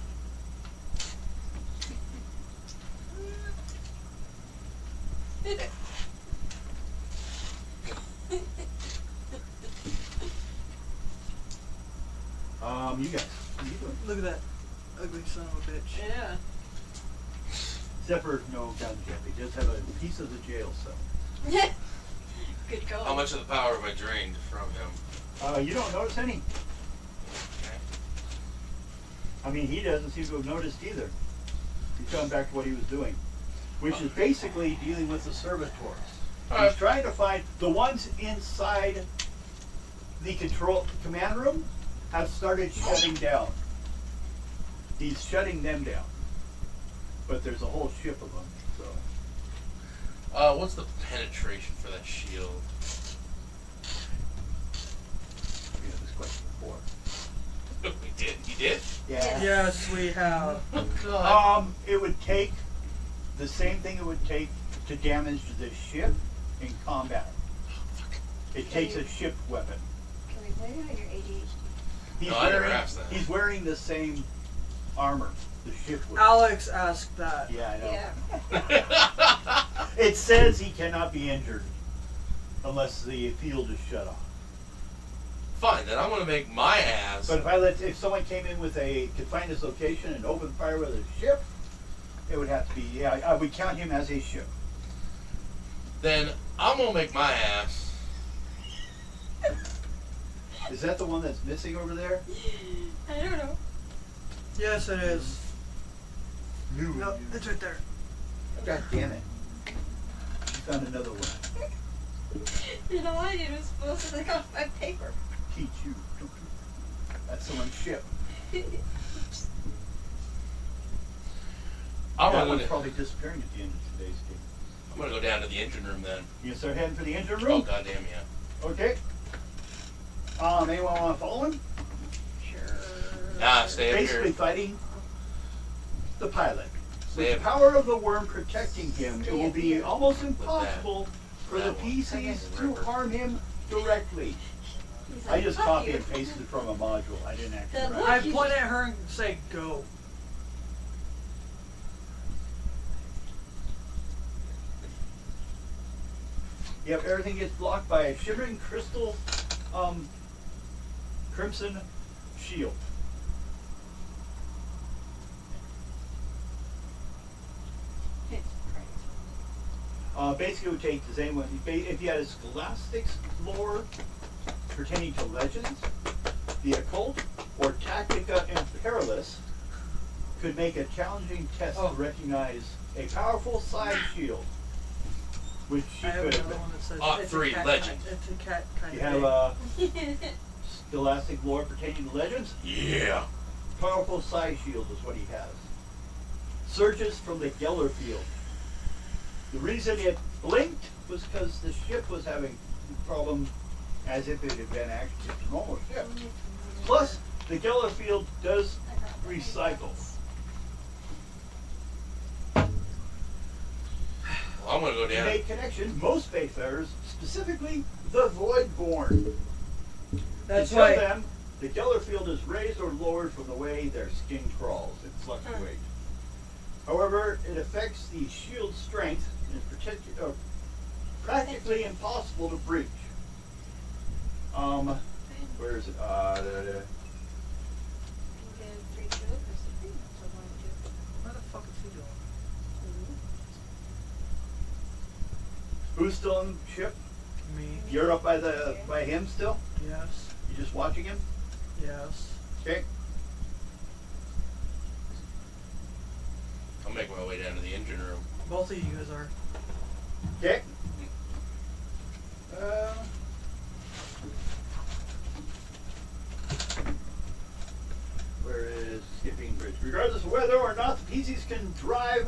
You guys, what are you doing? Look at that ugly son of a bitch. Yeah. Except for no gun jab. He does have a piece of the jail cell. Good call. How much of the power have I drained from him? You don't notice any. Okay. I mean, he doesn't seem to have noticed either. He's coming back to what he was doing, which is basically dealing with the servitors. He's trying to find the ones inside the command room have started shutting down. He's shutting them down, but there's a whole ship of them. So What's the penetration for that shield? we had this question before. We did. You did? Yeah. Yes, we have. Oh God. It would take the same thing it would take to damage the ship in combat. It takes a ship weapon. Can we blame it on your ADHD? He's No, I never wearing, asked that. He's wearing the same armor the ship would. Alex asked that. Yeah, I know. Yeah. It says he cannot be injured unless the field is shut off. Fine, then I'm gonna make my ass. But if someone came in could find this location and open fire with a ship, it would have to be, I would count him as a ship. Then I'm gonna make my ass. Is that the one that's missing over there? I don't know. Yes, it is. No, it's right there. God damn it. You found another one. You know, I did was supposed to look off my paper. Teach you. That's someone's ship. I'm That gonna, one's probably disappearing at the end of today's game. I'm gonna go down to the engine room then. You start heading for the engine Oh room? goddamn yeah. Okay. Anyone want to follow him? Sure. Nah, stay up Basically here. fighting the pilot. Stay With the up. power of the worm protecting him, it Stay will up be here. almost impossible for the That one. PCs Okay. to harm him directly. He's I like, just "Fuck copied you." and pasted from a module. I didn't actually Then write look, it. I you point just- at her and say, go. Yep, everything gets blocked by a shimmering crystal crimson shield. It's crazy. Basically, it would take the same one. If you had a scholastics lore pertaining to legends, the occult, or Tactica Imperialis could make a challenging test Oh. to recognize a powerful side shield, which she I have could have another been. one that says Ah, it's 3, a cat legend. It's a cat kind You of have scholastic lore pertaining to legends. Yeah. Powerful side shield is what he has. Surges from the Geller field. The reason it blinked was because the ship was having problems as if it had been actually just a normal ship. Plus, the Geller field does recycle. Well, I'm gonna go To down. make connection, most Wayfarers, specifically the Voidborn, That's to tell why. them the Geller field is raised or lowered from the way their skin crawls. It fluctuates. However, it affects the shield's strength and is practically impossible to breach. Where is it? What the fuck is he doing? Who's still on the ship? Me. You're up by him still? Yes. You just watching him? Yes. Okay. I'll make my way down to the engine room. Both of you guys are. Okay. Where is skipping bridge? Regardless of whether or not the PCs can drive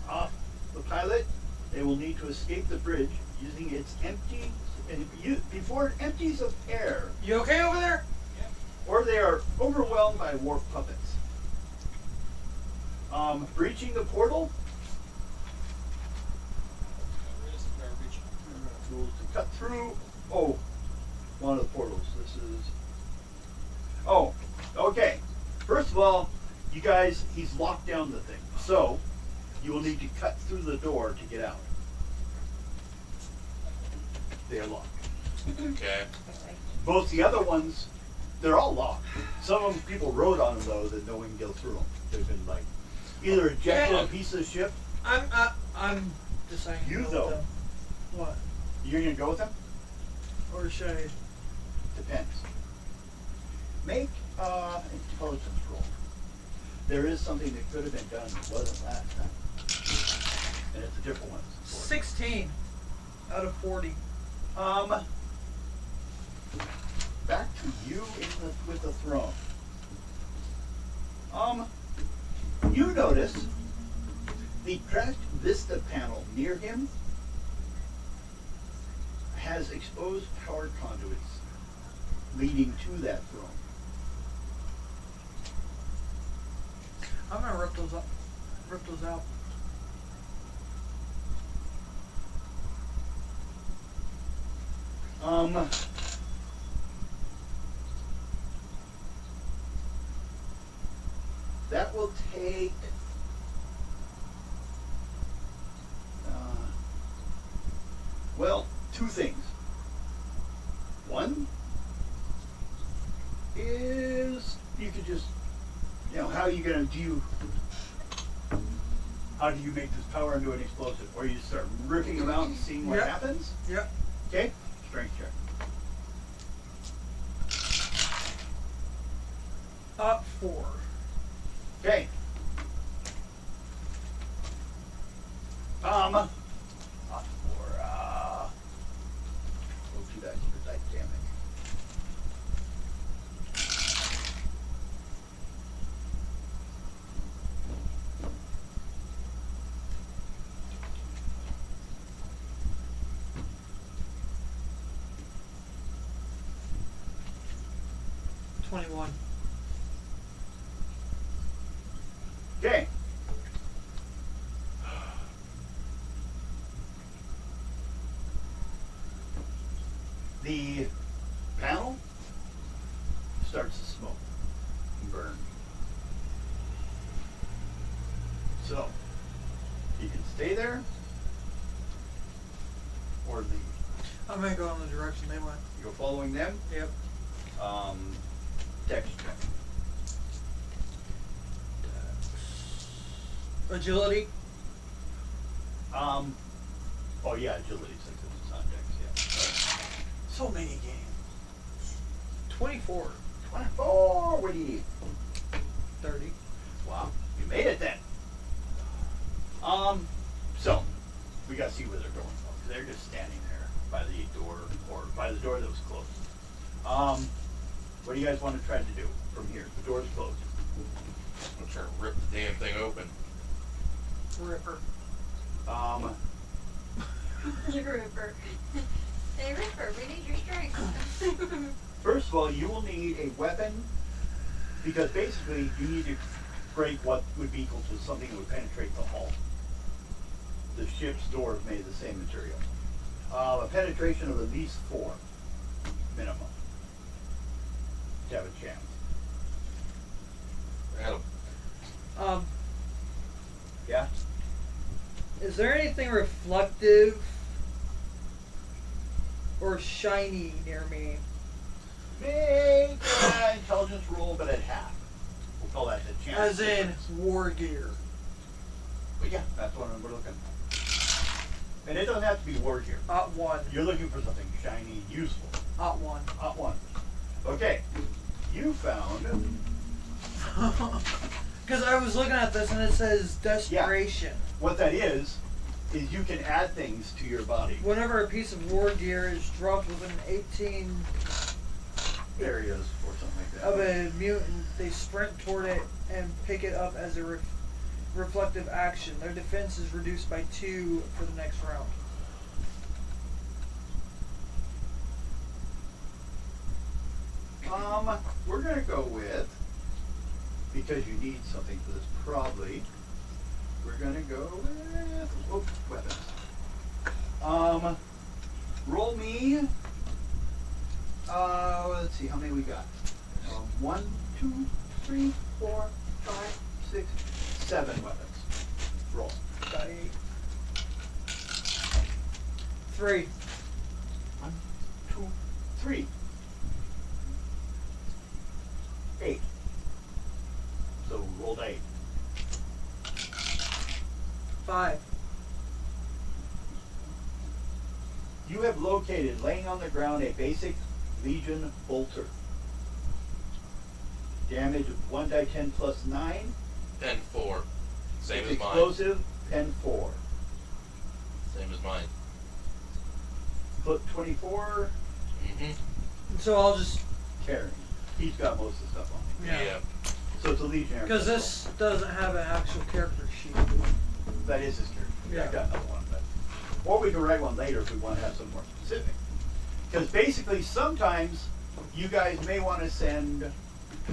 off the pilot, they will need to escape the bridge using its empty before it empties of air, You okay over there? or they are overwhelmed by warp puppets. Breaching the portal. Tools to cut through. Oh, one of the portals. This is. Oh, okay. First of all, you guys, he's locked down the thing, so you will need to cut through the door to get out. They are locked. Okay. Both the other ones, they're all locked. Some of them people wrote on them though that no one can go through them. They've been like either ejected a piece of the ship. I'm deciding. You to go though. with them. What? You're gonna go with them? Or should I? Depends. Make intelligence roll. There is something that could have been done that wasn't last time, and it's a different one. 16 out of 40. Back to you with the throne. You notice the cracked vista panel near him has exposed power conduits leading to that throne. I'm gonna rip those up. Rip those out. That will take well, two things. One is you could just, how are you gonna how do you make this power into an explosive? Or you start ripping them out and seeing what Yep. happens? Yep. Okay? Strength check. Up 4. Okay. Not for, we'll do that for dynamic. Okay. The panel starts to smoke and burn. So, you can stay there or leave. I'm gonna go in the direction they went. You're following them? Yep. Text check. Agility. Oh yeah, agility since it's on decks, yeah. So many games. 24. 24, what do you need? 30. Wow, you made it then. So, we gotta see where they're going from, 'cause they're just standing there by the door, or by the door that was closed. What do you guys want to try to do from here? The door's closed. I'm trying to rip the damn thing open. Ripper. Ripper. Hey, Ripper, we need your strength. First of all, you will need a weapon, because basically you need to break what would be equal to something that would penetrate the hull. The ship's door is made of the same material. A penetration of at least 4, minimum, to have a chance. Adam. Yeah? Is there anything reflective or shiny near me? Make an intelligence roll, but at half. We'll call that the chance. As in difference. war gear. But yeah, that's what we're looking for. And it doesn't have to be war gear. Ot 1. You're looking for something shiny, useful. Ot 1. Hot one. Okay. You found. Because I was looking at this and it says desperation. What that is you can add things to your body. Whenever a piece of war gear is dropped within 18 Areas or something like that. of a mutant, they sprint toward it and pick it up as a reflective action. Their defense is reduced by 2 for the next round. We're gonna go with, because you need something for this probably, we're gonna go with weapons. Roll me. Let's see how many we got. 1, 2, 3, 4, 5, 6, 7 weapons. Roll. Got 8. 3. 1, 2, 3. 8. So rolled 8. 5. You have located, laying on the ground, a basic Legion bolter. Damage of 1d10 plus 9. Pen 4. Same It's as mine. explosive, pen 4. Same as mine. Put 24, Mm-hmm. So I'll just. carrying. He's got most of the stuff on him. Yeah. So it's a Legionnaire. Because pistol. this doesn't have an actual character sheet. That is his character. Yeah. I got another one. But, or we can write one later if we want to have some more specific. Because basically, sometimes you guys may want to send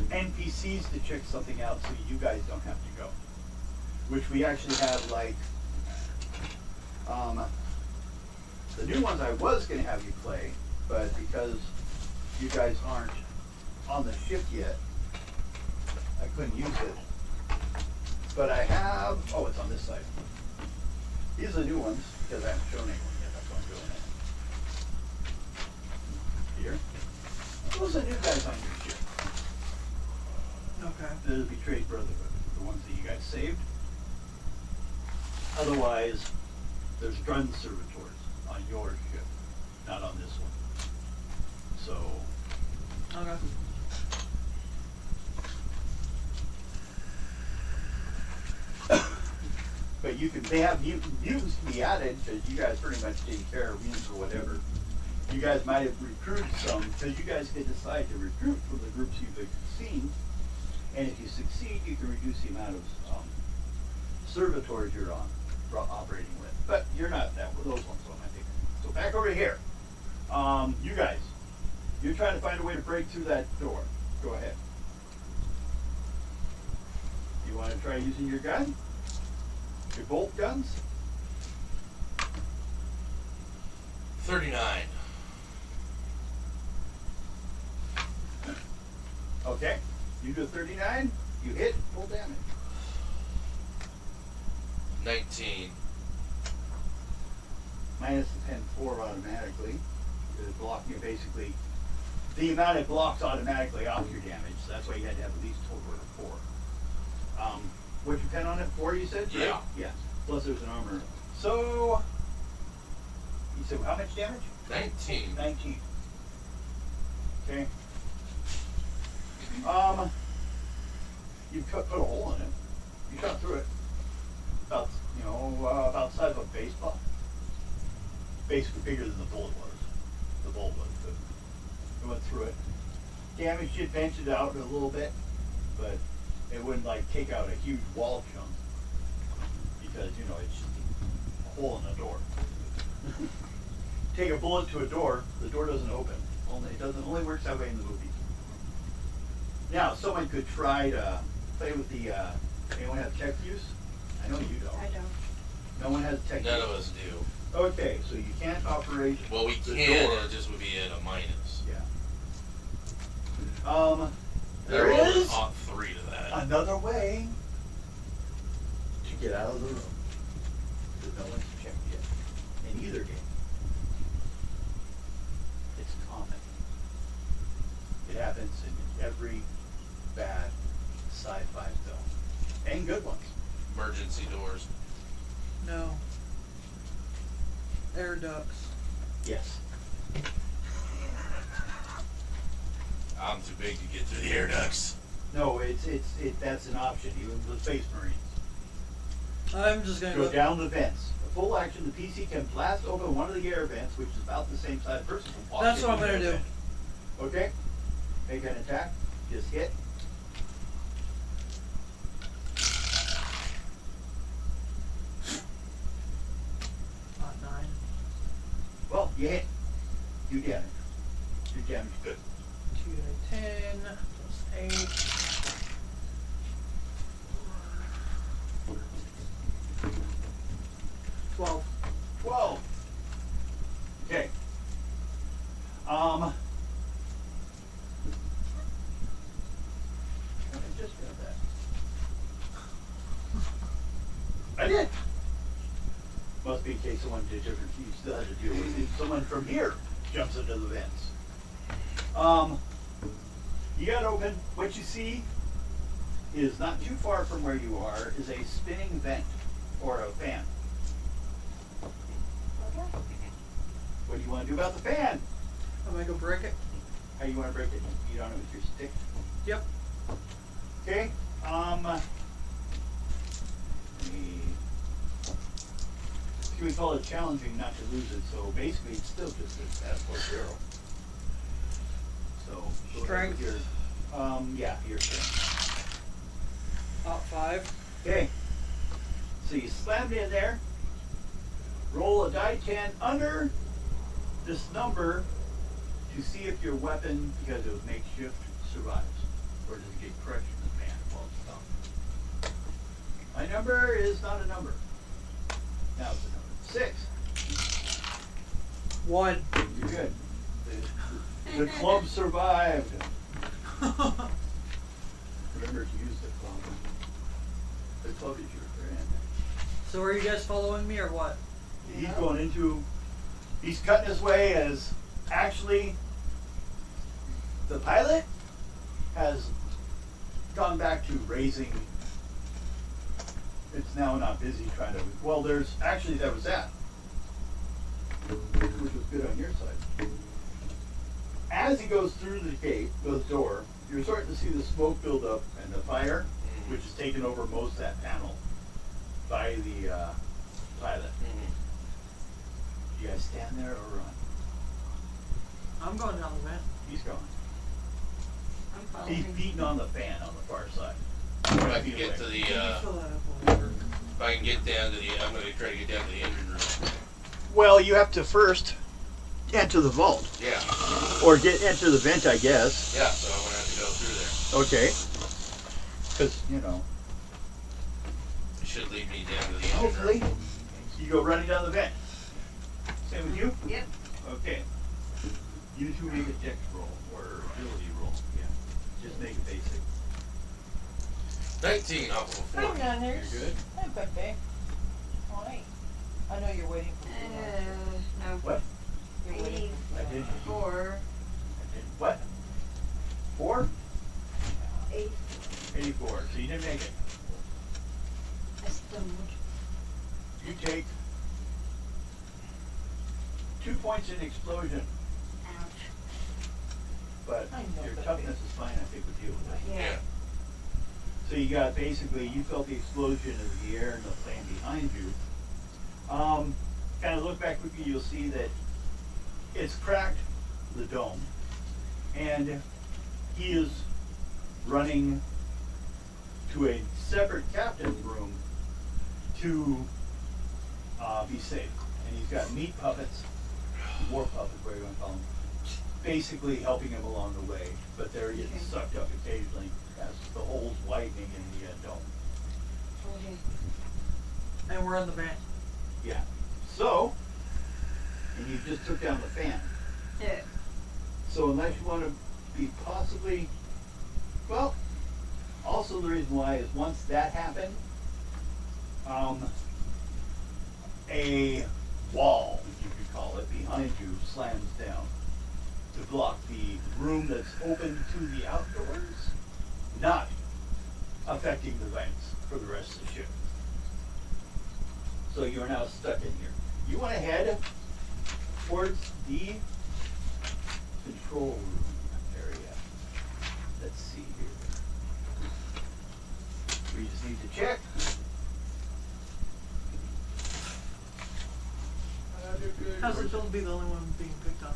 NPCs to check something out so you guys don't have to go. Which we actually have, like, the new ones I was going to have you play, but because you guys aren't on the ship yet, I couldn't use it. But I have, oh, it's on this side. These are the new ones, because I haven't shown anyone yet, that's why I'm doing it. Here. Those are new guys on your ship. Okay. They're the Betrayed Brotherhood, the ones that you guys saved. Otherwise, there's gun servitors on your ship, not on this one. So, Okay. you can, they have mutants to be added, because you guys pretty much take care of mutants or whatever. You guys might have recruited some, because you guys can decide to recruit from the groups you've seen. And if you succeed, you can reduce the amount of servitors you're operating with. But you're not those ones, so I'm not taking. So back over here. You guys, you're trying to find a way to break through that door. Go ahead. You want to try using your gun? Your bolt guns? 39. Okay. You do 39, you hit, full damage. 19. Minus the 10-4 automatically. The block, you basically, the amount it blocks automatically off your damage. So that's why you had to have at least total of 4. What's your pen on it? 4, you said? Yeah. Right? Yeah. Plus there's an armor. So, you said how much damage? 19. 19. Okay. You put a hole in it. You shot through it. About, about the size of a baseball. Basically bigger than the bullet was. The bullet was, but it went through it. Damaged it, benched it out a little bit, but it wouldn't like take out a huge wall chunk because it's just a hole in the door. Take a bullet to a door, the door doesn't open. Only works that way in the movies. Now, someone could try to play with the. Anyone have tech use? I know you don't. I don't. No one has tech use. None of us do. Okay, so you can't operate. Well, we the can, door. it just would be at a minus. Yeah. There There is is 3 to that. another way to get out of the room that no one's checked yet in either game. It's common. It happens in every bad sci-fi film and good ones. Emergency doors. No. Air ducts. Yes. I'm too big to get through the air ducts. No, that's an option. Even the Space Marines I'm just gonna go down the vents. A full action, the PC can blast open one of the air vents, which is about the same size person can walk That's what I'm into gonna the do. vent. Okay. Make an attack. Just hit. Not 9. Well, you hit. You damage. You damage good. 2 to 10 plus 8. $12. 12. Okay. I just read that. I did. Must be in case someone did different. You still had to deal with it. Someone from here jumps into the vents. You got open. What you see is not too far from where you are is a spinning vent or a fan. What do you want to do about the fan? I'm gonna go break it. How you want to break it? You on it with your stick. Yep. Okay. We call it challenging not to lose it, so basically it's still just a bad for 0. So go ahead with Strength. your strength. Up 5. Okay. So you slammed in there. Roll a die 10 under this number to see if your weapon, because it was makeshift, survives. Or does it get crushed in the fan while it's done? My number is not a number. Now it's a number. 6. 1. You're good. The club survived. Remember to use the club. The club is your friend. So are you guys following me or what? He's going into, he's cutting his way as actually the pilot has gone back to raising. It's now not busy trying to, well, there's, actually that was that, which was good on your side. As he goes through the gate, the door, you're starting to see the smoke build up and the fire, which has taken over most of that panel. by the pilot. Mm-hmm. You guys stand there or run? I'm going down the vent. He's going. I'm following. He's beating on the fan on the far side. If I can get to the, Can you fill that up a little bit? if I can get down to the, I'm going to try to get down to the engine room. Well, you have to first enter the vault. Yeah. Or enter the vent, I guess. Yeah, so I'm going to have to go through there. Okay. Because, you know. It should lead me down to the engine Hopefully. room. You go running down the vent. Same with you? Yep. Okay. You two make a dex roll or ability roll. Yeah. Just make it basic. 19 off of a 4. You're good? Hi, Pepe. Hi. I know you're waiting for me. No. What? You're waiting for me. 84. What? 4? 84. 84. So you didn't make it. I stumbled. You take 2 points in explosion, Ouch. but I know your that toughness is fine, I think, with you. Yeah. So you got basically, you felt the explosion of the air and the plane behind you. Kind of look back quickly, you'll see that it's cracked the dome, and he is running to a separate captain's room to be safe. And he's got meat puppets, war puppets, whatever you want to call them, basically helping him along the way, but they're getting Okay. sucked up occasionally as the holes widening in the dome. Okay. And we're in the vent. Yeah. So, and you just took down the fan. Yeah. So unless you want to be possibly, well, also the reason why is once that happened, a wall, you could call it, behind you slams down to block the room that's open to the outdoors, not affecting the vents for the rest of the ship. So you are now stuck in here. You want to head towards the control room area. Let's see here. We just need to check. How's it feel to be the only one being picked on?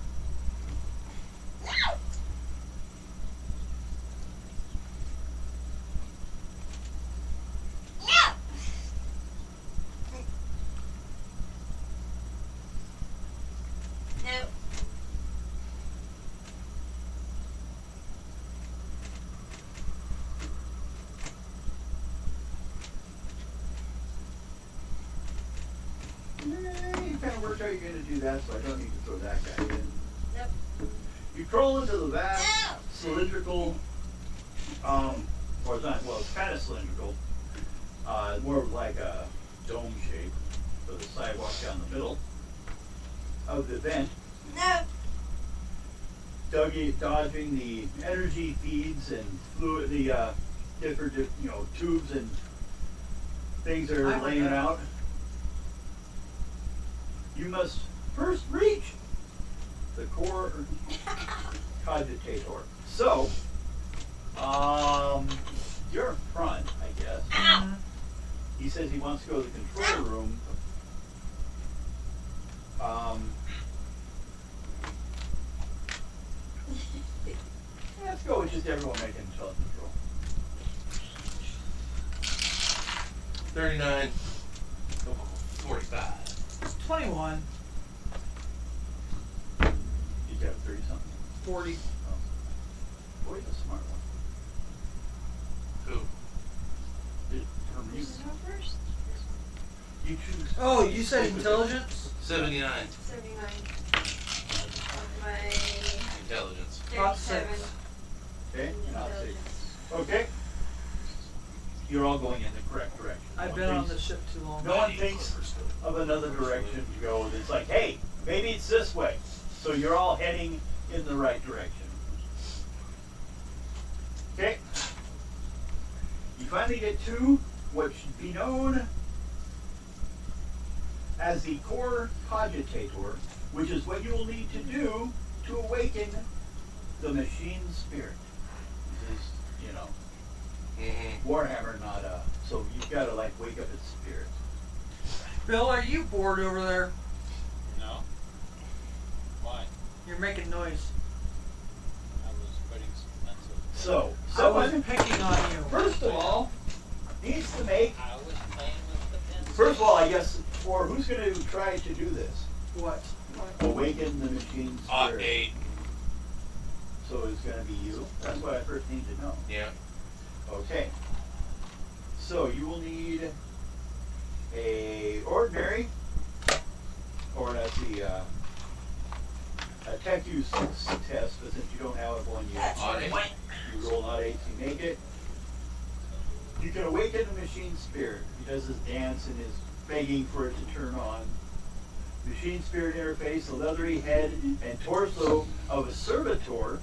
No. You kind of worked out you're going to do that, so I don't need to throw that guy in. Nope. You crawl into the vast, cylindrical, or it's not, well, it's kind of cylindrical, more of like a dome shape, with a sidewalk down the middle of the vent, No. dodging the energy feeds and fluid, the different, tubes and things that are I laying like that. out. You must first reach the core cogitator. So, you're in front, I guess. Mm-hmm. He says he wants to go to the control room. Let's go with just everyone making self-control. 39. 45. 21. You got 30 something. 40. Oh. Boy's a smart one. Who? Who's the first? You choose. Oh, you said intelligence? 79. 79. My Intelligence. About 37. six. Okay, not six. Intelligence. Okay. You're all going in the correct direction. I've No been one on thinks- this ship too long. No one thinks of another direction to go. It's like, hey, maybe it's this way. So you're all heading in the right direction. Okay. You finally get to what should be known as the core cogitator, which is what you will need to do to awaken the machine spirit. This is, Mm-hmm. Warhammer, not so you've got to like wake up its spirit. Bill, are you bored over there? No. Why? You're making noise. I was putting some pencil. So, I someone, wasn't picking on you. first of all, needs to make. I was playing with the pencil. First of all, I guess, for who's going to try to do this? What? Awaken the machine spirit. 8. So it's going to be you. That's what I first need to know. Yeah. Okay. So you will need a ordinary, or let's see, a tech use test, but since you don't have one yet, Odd 8. you roll not 8 to make it. You can awaken the machine spirit. He does his dance and is begging for it to turn on. Machine spirit interface, the leathery head and torso of a servitor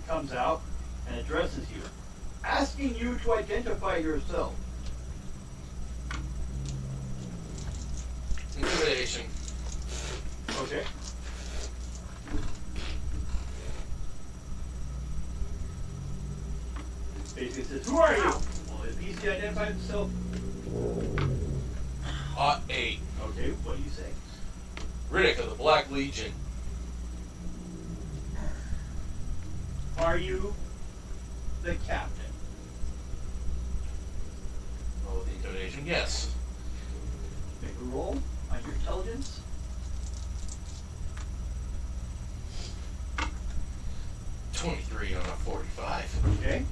comes out and addresses you, asking you to identify yourself. Intimidation. Okay. Basically says, who are you? Well, if he's identified himself, 8. okay, what do you say? Riddick of the Black Legion. Are you the captain? Roll with intimidation. Yes. Make a roll on your intelligence. 23 on a 45. Okay.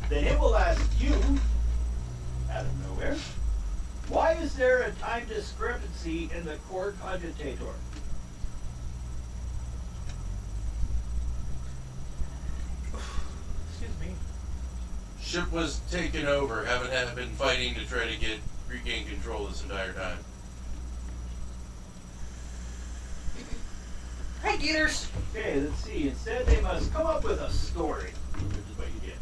Then it will ask you, out of nowhere, why is there a time discrepancy in the core cogitator? Excuse me. Ship was taken over. Haven't been fighting to try to regain control this entire time. Hey, Geeters. Okay, let's see. Instead, they must come up with a story, which is what you get.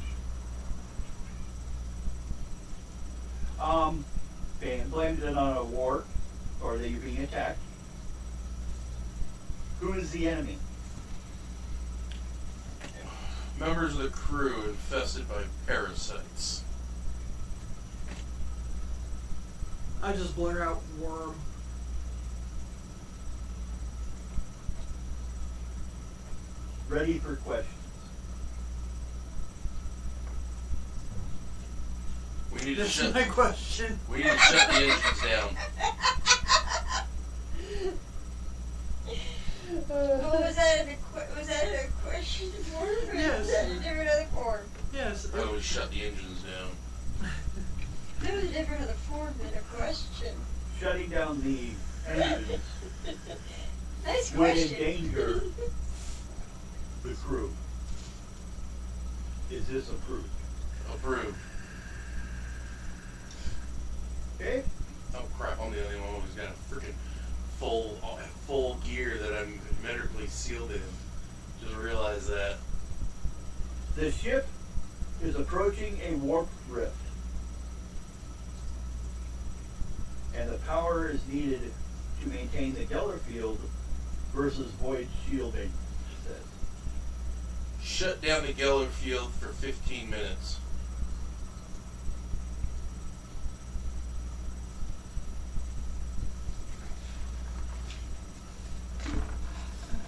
And blamed it on a war, or that you're being attacked. Who is the enemy? Members of the crew infested by parasites. I just blur out worm. Ready for questions. We need to That's shut. my question. We need to shut the engines down. Well, was that a question form? Or Yes. Was that a different other form? Yes. I would shut the engines down. That was a different other form than a question. Shutting down the engines Nice would question. endanger the crew. Is this approved? Approved. Okay. Oh crap! I'm the only one who's got a freaking full gear that I'm medically sealed in. Just realized that. The ship is approaching a warp rift. And the power is needed to maintain the Geller field versus void shielding, it says. Shut down the Geller field for 15 minutes.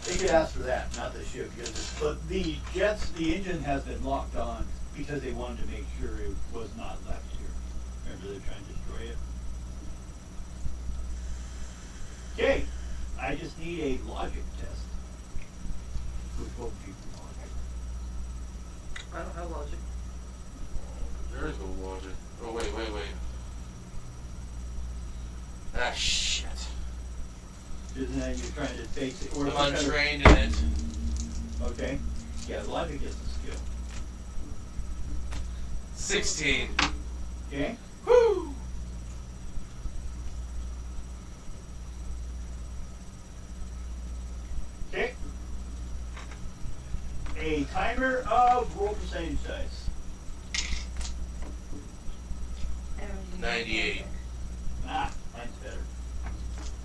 They could ask for that, not the ship, but the jets, the engine has been locked on because they wanted to make sure it was not left here. Remember, they're trying to destroy it. Okay, I just need a logic test. Which will be logic. I don't have logic. There is no logic. Oh wait. Ah shit. Isn't that you're trying to face it? Or I'm some kind of- untrained in it. Okay. Yeah, logic is a skill. 16. Okay. Woo! Okay. A timer of roll percentage dice. 98. Ah, mine's better.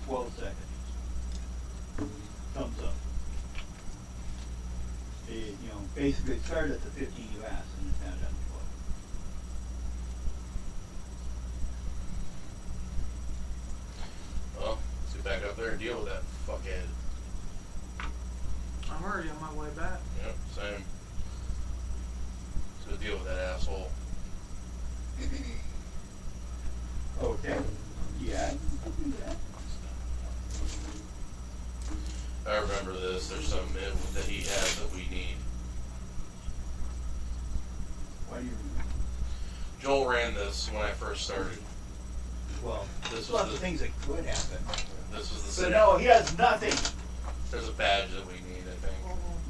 12 seconds. Thumbs up. Basically it started at the 15 you asked and it's now down to deal with that fuckhead. I'm already on my way back. Yep, same. So deal with that asshole. Okay. Yeah. I remember this. There's something that he has that we need. Why do you? Joel ran this when I first started. Well, This there's was lots the- of things that could happen. This was the So same. no, he has nothing. There's a badge that we need, I think.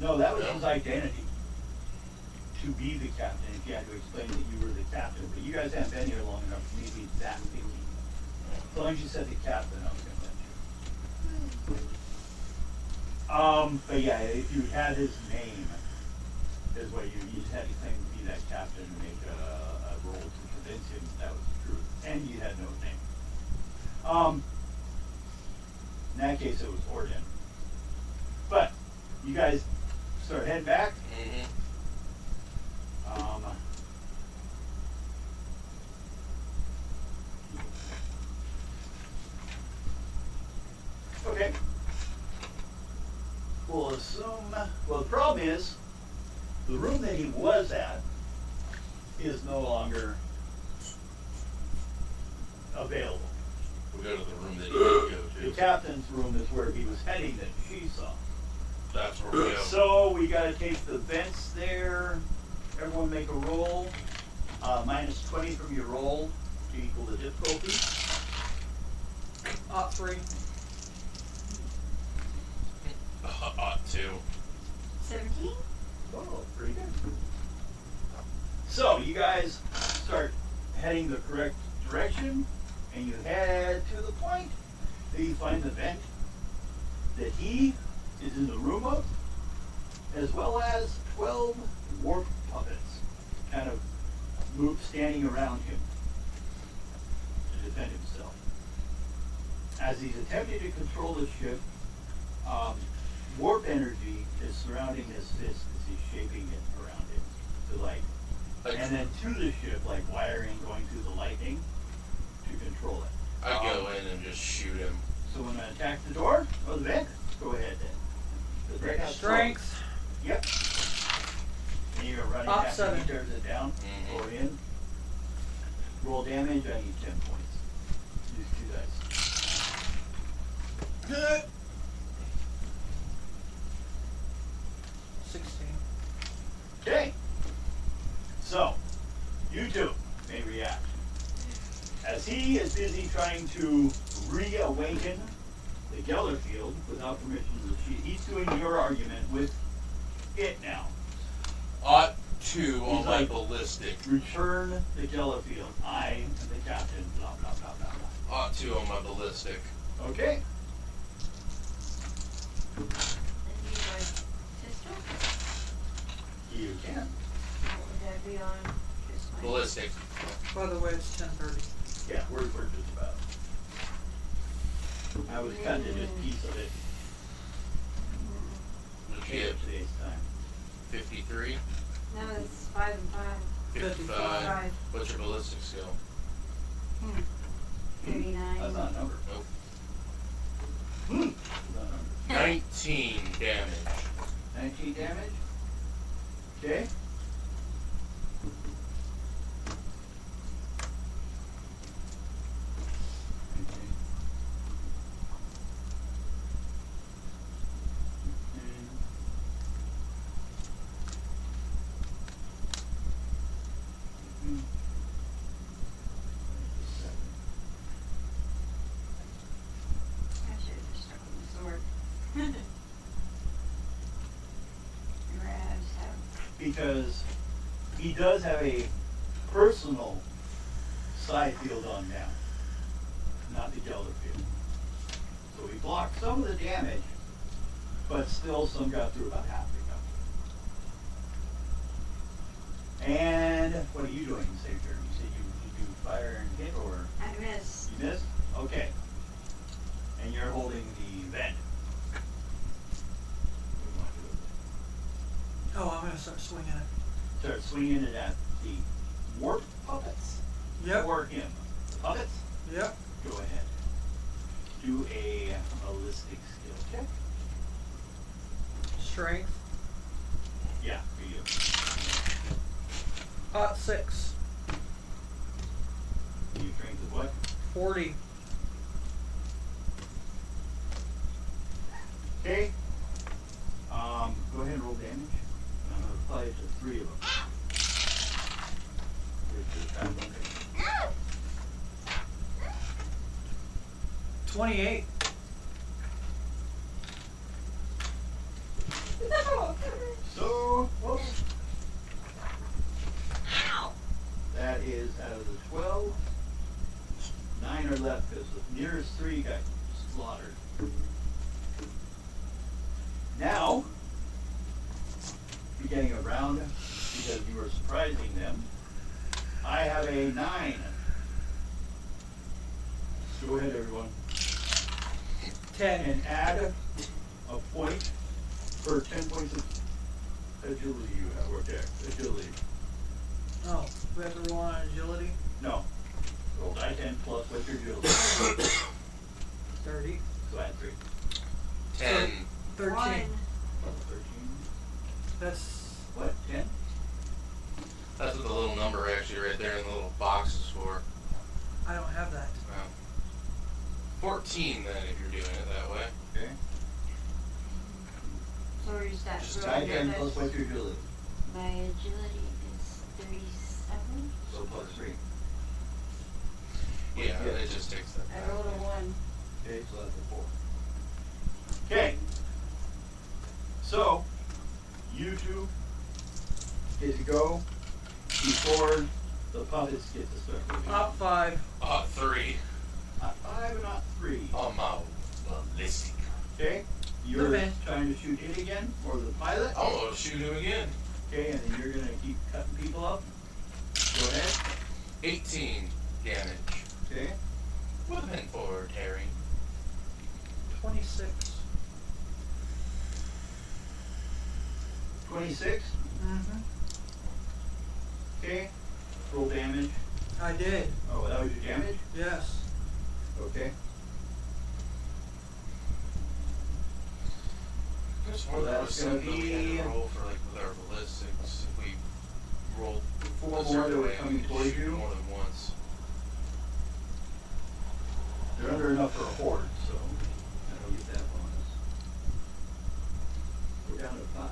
No, that was No? his identity. To be the captain, if you had to explain that you were the captain. But you guys haven't been here long enough for me to be that picky. As long as you said the captain, I was gonna let you. But yeah, if you had his name, is what you just had to claim to be that captain and make a roll to convince him that was the truth. And you had no name. In that case, it was Orden. But you guys start heading back. Mm-hmm. Okay. We'll assume. Well, the problem is, the room that he was at is no longer available. We go to the room that he did go The to. captain's room is where he was heading that she saw. That's where we go. So we gotta take the vents there. Everyone make a roll. Minus 20 from your roll to equal the difficulty. 3. Ought to. 17? Oh, pretty good. So you guys start heading the correct direction, and you head to the point that you find the vent that he is in the room of, as well as 12 warp puppets kind of standing around him to defend himself. As he's attempting to control the ship, warp energy is surrounding his fist as he's shaping it around him. So like, and then to the ship, like wiring going through the lightning to control it. I go in and just shoot him. So when I attack the door or the vent, go ahead then. The break out Strength. Yep. And you're running Up after 7. he tears it down. Mhm. Go in. Roll damage. I need 10 points. Use 2 dice. Good. 16. Okay. So, you two may react. As he is busy trying to reawaken the Geller field without permission of the sheet, he's doing your argument with it now. Ought to on He's my like- ballistic. Return the Geller field. I am the captain. Blah blah blah blah blah. Ought to on my ballistic. Okay. Then you guys pistol? You can. What would that be on? Just my Ballistic. By the way, it's 10:30. Yeah, we're just about. I was cutting to just piece of it. Did you Take get up today's time. 53? No, it's 5 and 5. 55. 55. What's your ballistic skill? 39. That's not a number. Nope. That's not a number. 19 damage. 19 damage. Okay. I should have just stuck with the sword. Remember, I just have. Because he does have a personal side field on now, not the Geller field. So he blocked some of the damage, but still some got through about half the gun. And what are you doing in save turn? You said you do fire and hit, or I miss. you missed? Okay. And you're holding the vent. What do you want to do with it? Oh, I'm gonna start swinging it. Start swinging it at the warp puppets. Yep. Or him. Puppets, Yep. go ahead. do a ballistic skill check. Strength. Yeah, for you. 6. Your strength is what? 40. Okay. Go ahead and roll damage. I'm going to apply it to 3 of them. Here's the bad one. 28. So, whoops. That is out of the 12. 9 are left because the nearest 3 got slaughtered. Now, beginning a round, because you were surprising them, I have a 9. Go ahead, everyone. 10. And add a point for 10 points of agility you have, or dex, agility. Oh, we have to roll on agility. No. Roll die 10 plus what's your agility? 30. So add 3. 10. 13. 13. That's What? 10? That's what the little number actually right there in the little box is for. I don't have that. 14 then if you're doing it that way. Okay. So is that Just for Die 10 another- plus what's your agility? My agility is 37. So plus 3. Yeah, Yeah. it just takes that. I rolled a 1. Okay, so that's a 4. Okay. So, you two get to go before the puppets get to start moving. Up 5. 3 Not 5, not 3. on my ballistic. Okay? You're Okay. trying to shoot it again, or the pilot. Oh, shoot him again. Okay, and then you're going to keep cutting people up. Go ahead. 18 damage. Okay. Weapon for tearing. 26. 26. Mm-hmm. Okay. Roll damage. I did. Oh, that was your damage? Yes. Okay. Just Well, wonder that's if gonna something we had be- to roll for like with our ballistics. If we rolled 4 a more certain that were way, we coming could towards shoot you. more than once. They're under enough for a horde, so I don't get that bonus. We're down to 5.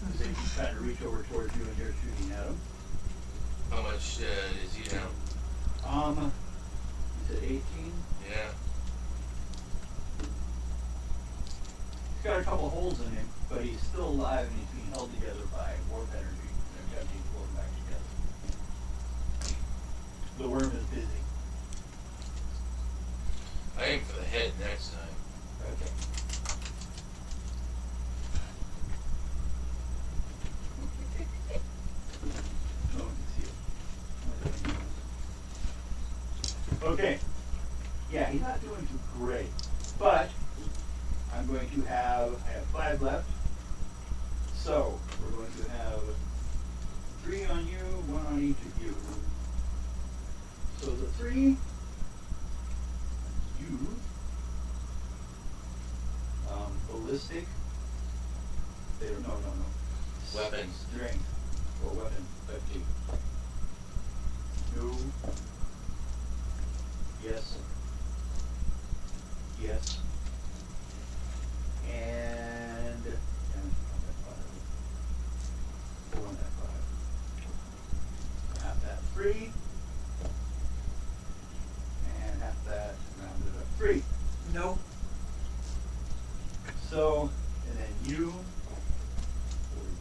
Because they keep trying to reach over towards you and you're shooting at them. How much is he down? You said 18? Yeah. He's got a couple holes in him, but he's still alive and he's being held together by warp energy. They've got to pull him back together. The worm is busy. I aim for the head next time. Okay. No one can see it. Okay. Yeah, he's not doing too great. But I'm going to have, I have 5 left. So we're going to have 3 on you, 1 on each of you. So the 3, you, ballistic, they don't, no. Weapon. Strength, or weapon, 15. No. Yes. Yes. And four on that 5. Half that 3. And half that rounded up 3. Nope. So, and then you,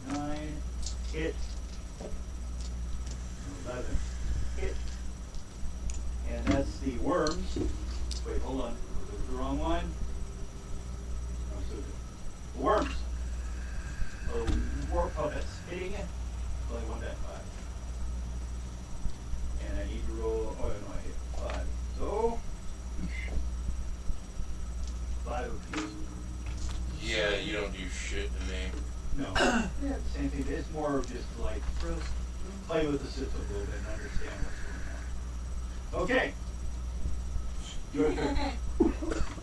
49, hit, 11, hit, and that's the worms. Wait, hold on, that was the wrong one. No, so the worms. Oh, war puppets hitting it. Only 1 that 5. And I need to roll, oh no, I hit 5. So, 5 apiece. Yeah, you don't do shit to me. No. Yeah, same thing. It's more of just like play with the system a little bit and understand what's going on. Okay. Your turn. You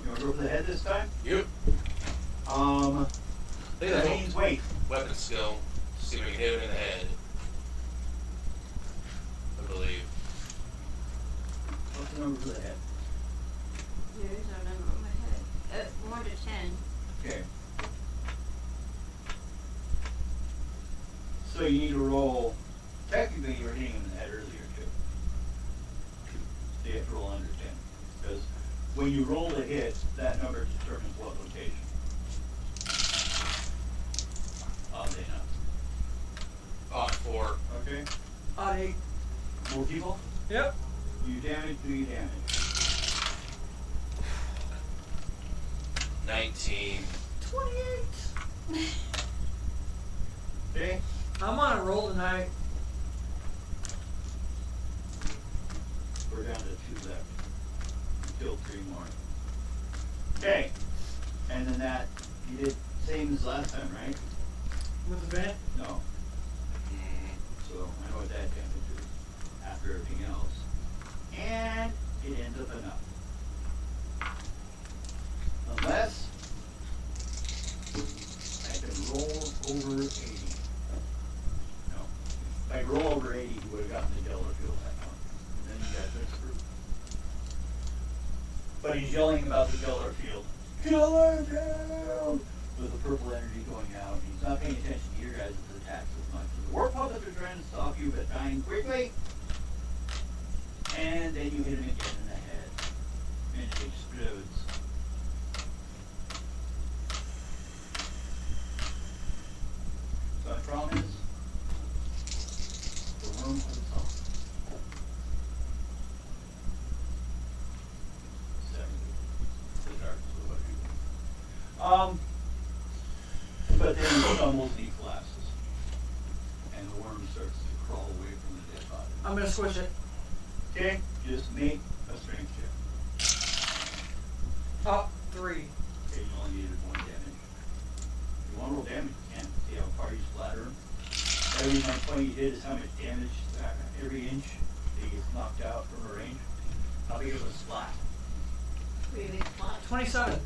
want to go for the head this time? Yep. That means wait. Weapon skill. See if we can hit him in the head. I believe. What's the number for the head? There's no number on my head. 1 to 10. Okay. So you need to roll. Technically, you were hitting him in the head earlier too. So you have to roll under 10, because when you roll a hit, that number determines what location. Oddly enough. Odd 4. Okay. Odd 8. More people. Yep. You damage. Do you damage? 19. 28. Okay. I'm on a roll tonight. We're down to 2 left. You killed 3 more. Okay. And then that you did same as last time, right? With the vent? No. So I know what that damage is after everything else. And it ends up enough. Unless I can roll over 80. No. If I roll over 80, he would have gotten the yellow field that one. And then you guys are screwed. But he's yelling about the Geller field. Geller field! With the purple energy going out. He's not paying attention to your guys' attacks as much. The war puppets are trying to stop you, but dying quickly. And then you hit him again in the head. And it explodes. So I promise the room was off. 70. The dark blue of you. But then he stumbles and he collapses. And the worm starts to crawl away from the dead body. I'm gonna switch it. Okay, just make a strength check. Top 3. Okay, you only needed 1 damage. If you want to roll damage, you can. See how far you splatter him. Every point you hit is how much damage, every inch that he gets knocked out from a range. How big of a splat? Pretty big spot. 27.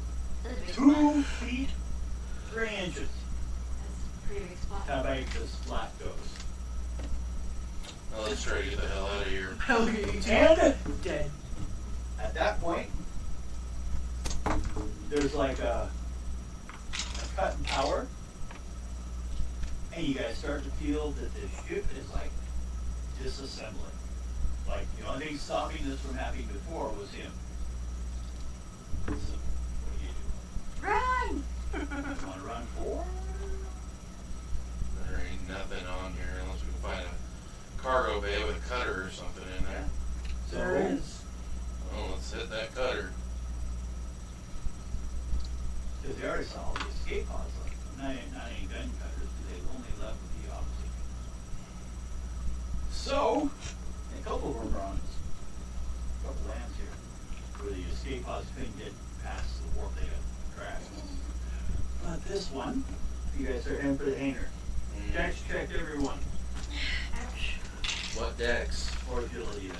That's a big 2 spot. feet, 3 inches. That's a pretty big spot. How big the splat goes. Well, let's try to get the hell out of here. I look at you two. And Dead. at that point, there's like a cut in power, and you guys start to feel that the ship is like disassembling. Like the only thing stopping this from happening before was him. So, what do? Run! You want to run forward? There ain't nothing on here unless we can find a cargo bay with a cutter or something in there. There it is. Well, let's hit that cutter. Because they already saw all the escape pods, like not any gun cutters, because they only left with the opposite. So, a couple of them are on a couple lands here, where the escape pods couldn't get past the warp they got crashed. But this one, you guys are heading for the hangar. Dex checked everyone. Ouch. What decks? Or agility then.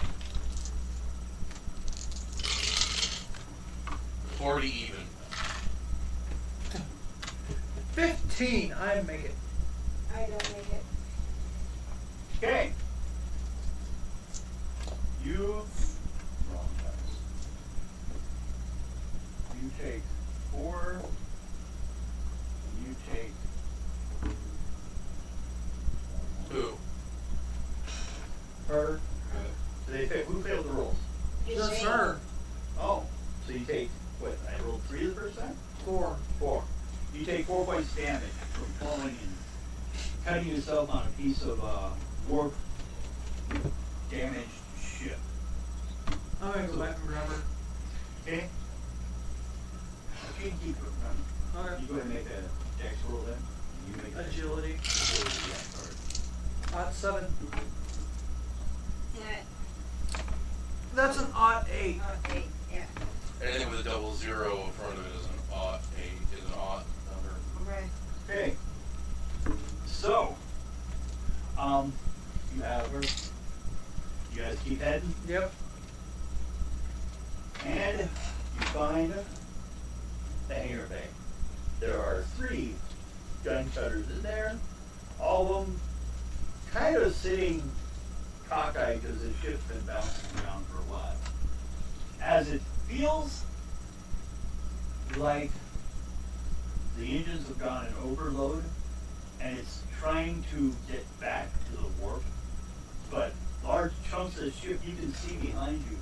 40 even. 15. I make it. I don't make it. Okay. You wrong dice. You take 4. And you take Who? her. So they fail. Who failed the rolls? Just her. Oh, so you take what? I rolled 3 the first time. 4. 4. You take 4 points damage from falling and cutting yourself on a piece of warp damaged ship. I'm gonna go back and grab her. Okay. You can keep it running. Okay. You go ahead and make a dex roll then. You make a Agility. agility, yeah, sorry. Odd 7. Yeah. That's an odd 8. Okay. Yeah. Anything with a 00 in front of it is an odd 8, is an odd number. Right. Okay. So, you have her. You guys keep heading. Yep. And find the hangar bay. There are 3 gun cutters in there, all of them kind of sitting cockeyed because the ship's been bouncing around for a while. As it feels like the engines have gone in overload and it's trying to get back to the warp, but large chunks of the ship you can see behind you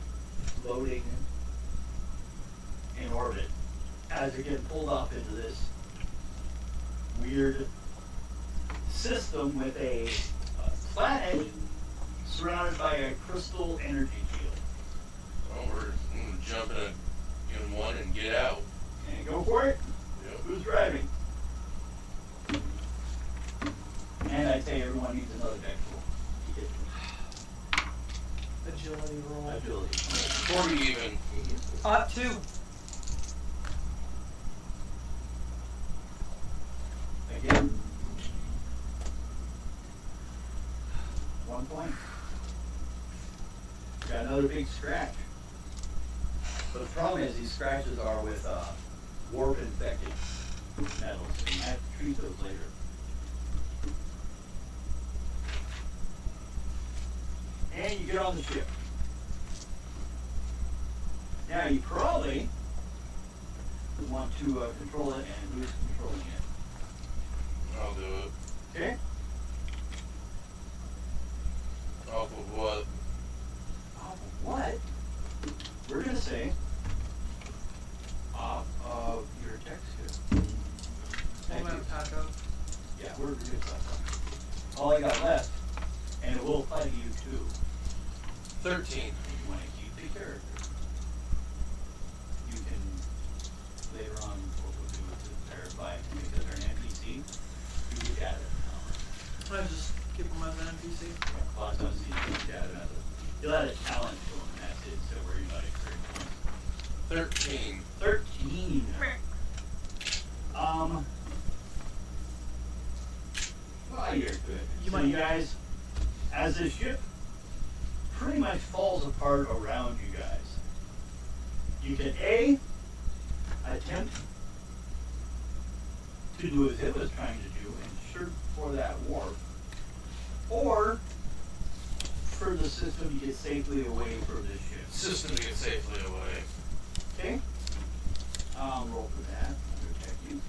floating in orbit as it gets pulled off into this weird system with a planet surrounded by a crystal energy field. Well, we're gonna jump in one and get out. And go for it. Yep. Who's driving? And I'd say everyone needs another deck roll to get Agility roll. agility. 40 even. 2. Again. 1 point. Got another big scratch. But the problem is these scratches are with warp infected metals, and you have to treat those later. And you get on the ship. Now you probably want to control it, and who's controlling it? I'll do it. Okay? Off of what? Off of what? We're gonna say off of your text here. I'm gonna pack up. Yeah, we're good stuff. All I got left, and it will apply to you too. 13. If you want to keep the character, you can later on what we'll do is to verify it because they're an NPC. You look at it. I just keep them as an NPC. Lots of you look at it as a. You'll add a talent to them, and that's it. So where you might experience points. 13. 13. Well, you're good. You So might- you guys, as the ship pretty much falls apart around you guys, you can attempt to do as it was trying to do and shoot for that warp, or for the system to get safely away from this ship. System to get safely away. Okay? Roll for that. I'll check you.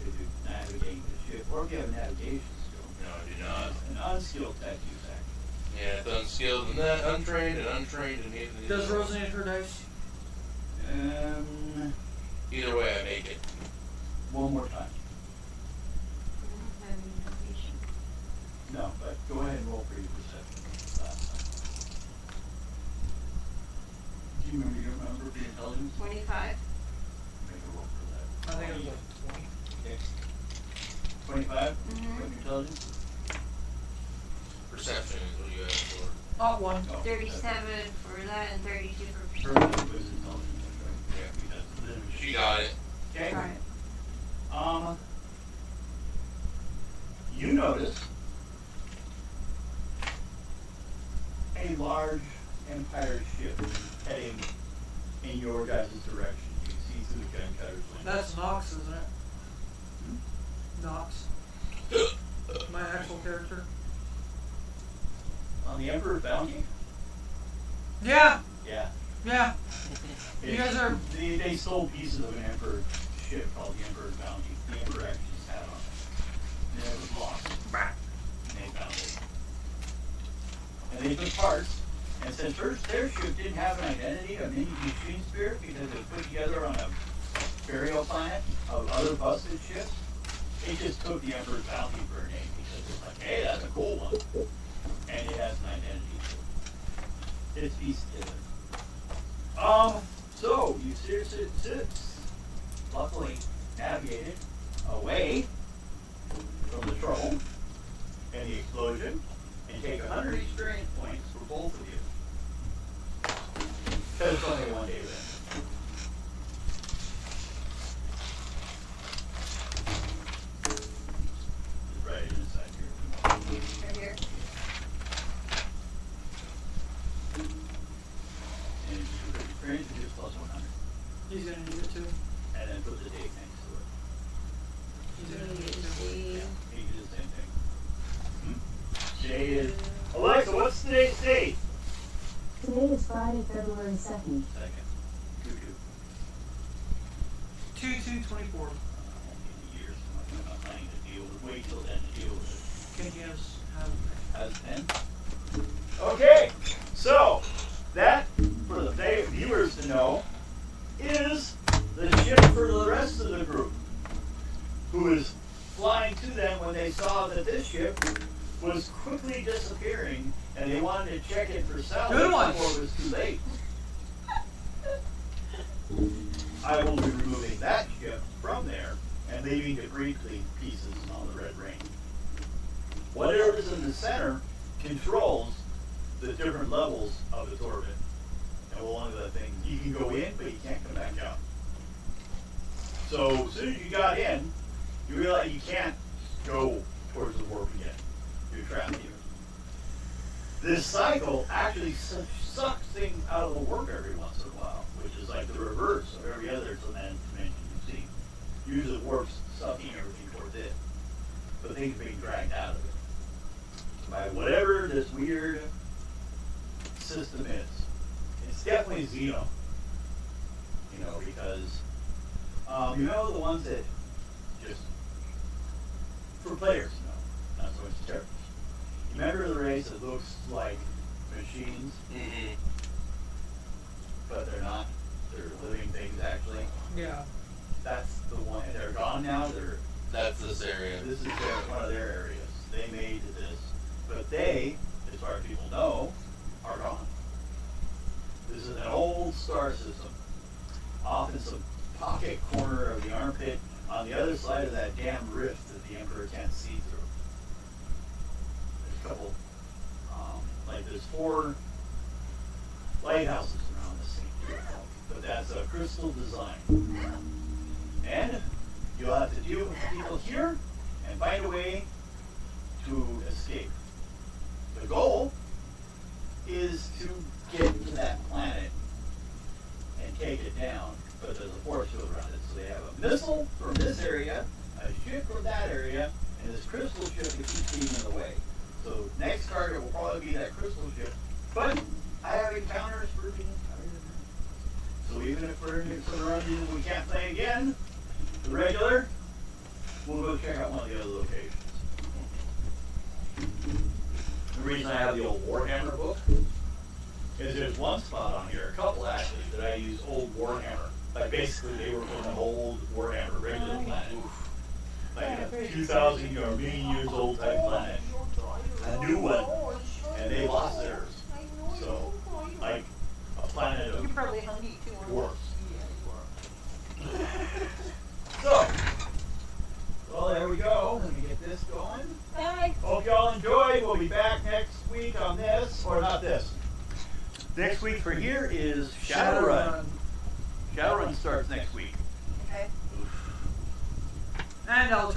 If you're navigating the ship, or if you have a navigation skill. No, I do not. An unskilled tech use action. Yeah, it's unskilled and that, untrained and untrained and neither. Does Rose need her dice? Either way, I make it. One more time. I don't have any innovation. No, but go ahead and roll for your perception. Last time. Do you remember the intelligence? 25. Make a roll for that. I think it was like 20. 25? Mhm. What intelligence? Perception is what you asked for. 1. Oh, 37 for that and 32 for Perfect. perception. It was intelligence, that's right. Yeah. Because then She got it. Okay. Alright. You notice a large Empire ship heading in your guys' direction. You can see through the gun cutter's window. That's Nox, isn't it? Nox. My actual character. On the Emperor's Bounty? Yeah! Yeah. Yeah! You guys are- They stole pieces of an Emperor ship called the Emperor's Bounty. The Emperor actually sat on it. And it was lost. And they found it. And they took parts. And since their ship didn't have an identity, a mini machine spirit, because it was put together on a burial planet of other busted ships, they just took the Emperor's Bounty for a name because it's like, hey, that's a cool one. And it has an identity. It's beast together. So you luckily navigated away from the trouble and the explosion and take 100 experience points for both of you. Because it's only a 1 day event. Just write it inside here. Right here. And if you experience, it is plus 100. He's gonna need it too. and then put the date next to it. D. Yeah, you do the same thing. J is Alexa. What's today's date? Today is Friday, February 2nd. Second. 2-2. 2/2/24. Years. I'm not planning to deal with. Wait till then to deal with Can you guys have? it. As 10. Okay. So that for the viewers to know is the ship for the rest of the group, who is flying to them when they saw that this ship was quickly disappearing, and they wanted to check it for salvage Good one. before it was too late. I will be removing that ship from there and leaving debris pieces on the Red Ring. Whatever is in the center controls the different levels of its orbit. And one of the things, you can go in, but you can't come back out. So as soon as you got in, you realize you can't go towards the warp again. You're trapped here. This cycle actually sucks things out of the warp every once in a while, which is like the reverse of every other dimension you've seen. Usually the warp's sucking everything towards it, but things being dragged out of it by whatever this weird system is. It's definitely Xeno, because the ones that just for players, not so much characters. Remember the race that looks like machines, Mm-hmm. but they're not. They're living things actually. Yeah. That's the one. They're gone now. That's this area. This is one of their areas. They made this, but they, as far as people know, are gone. This is an old star system, off in some pocket corner of the armpit, on the other side of that damn rift that the Emperor can't see through. There's a couple, there's 4 lighthouses around this thing, but that's a crystal design. And you'll have to deal with the people here and find a way to escape. The goal is to get to that planet and take it down, but there's a force field around it. So they have a missile from this area, a ship from that area, and this crystal ship that keeps getting in the way. So next target will probably be that crystal ship. But I have encounters for being targeted. So even if we're in some run we can't play again, the regular, we'll go check out one of the other locations. The reason I have the old Warhammer book is there's one spot on here, a couple actually, that I use old Warhammer. Like basically they were from an old Warhammer regular planet. Like a 2,000 or million years old type planet. A new one. And they lost theirs. So, like a planet You're of probably hungry too. dwarfs. Yeah, you are. So, well, there we go. Let me get this going. Bye. Hope y'all enjoyed. We'll be back next week on this, or not this. Next week for here is Shadowrun. Shadowrun starts next week. Okay. And I'll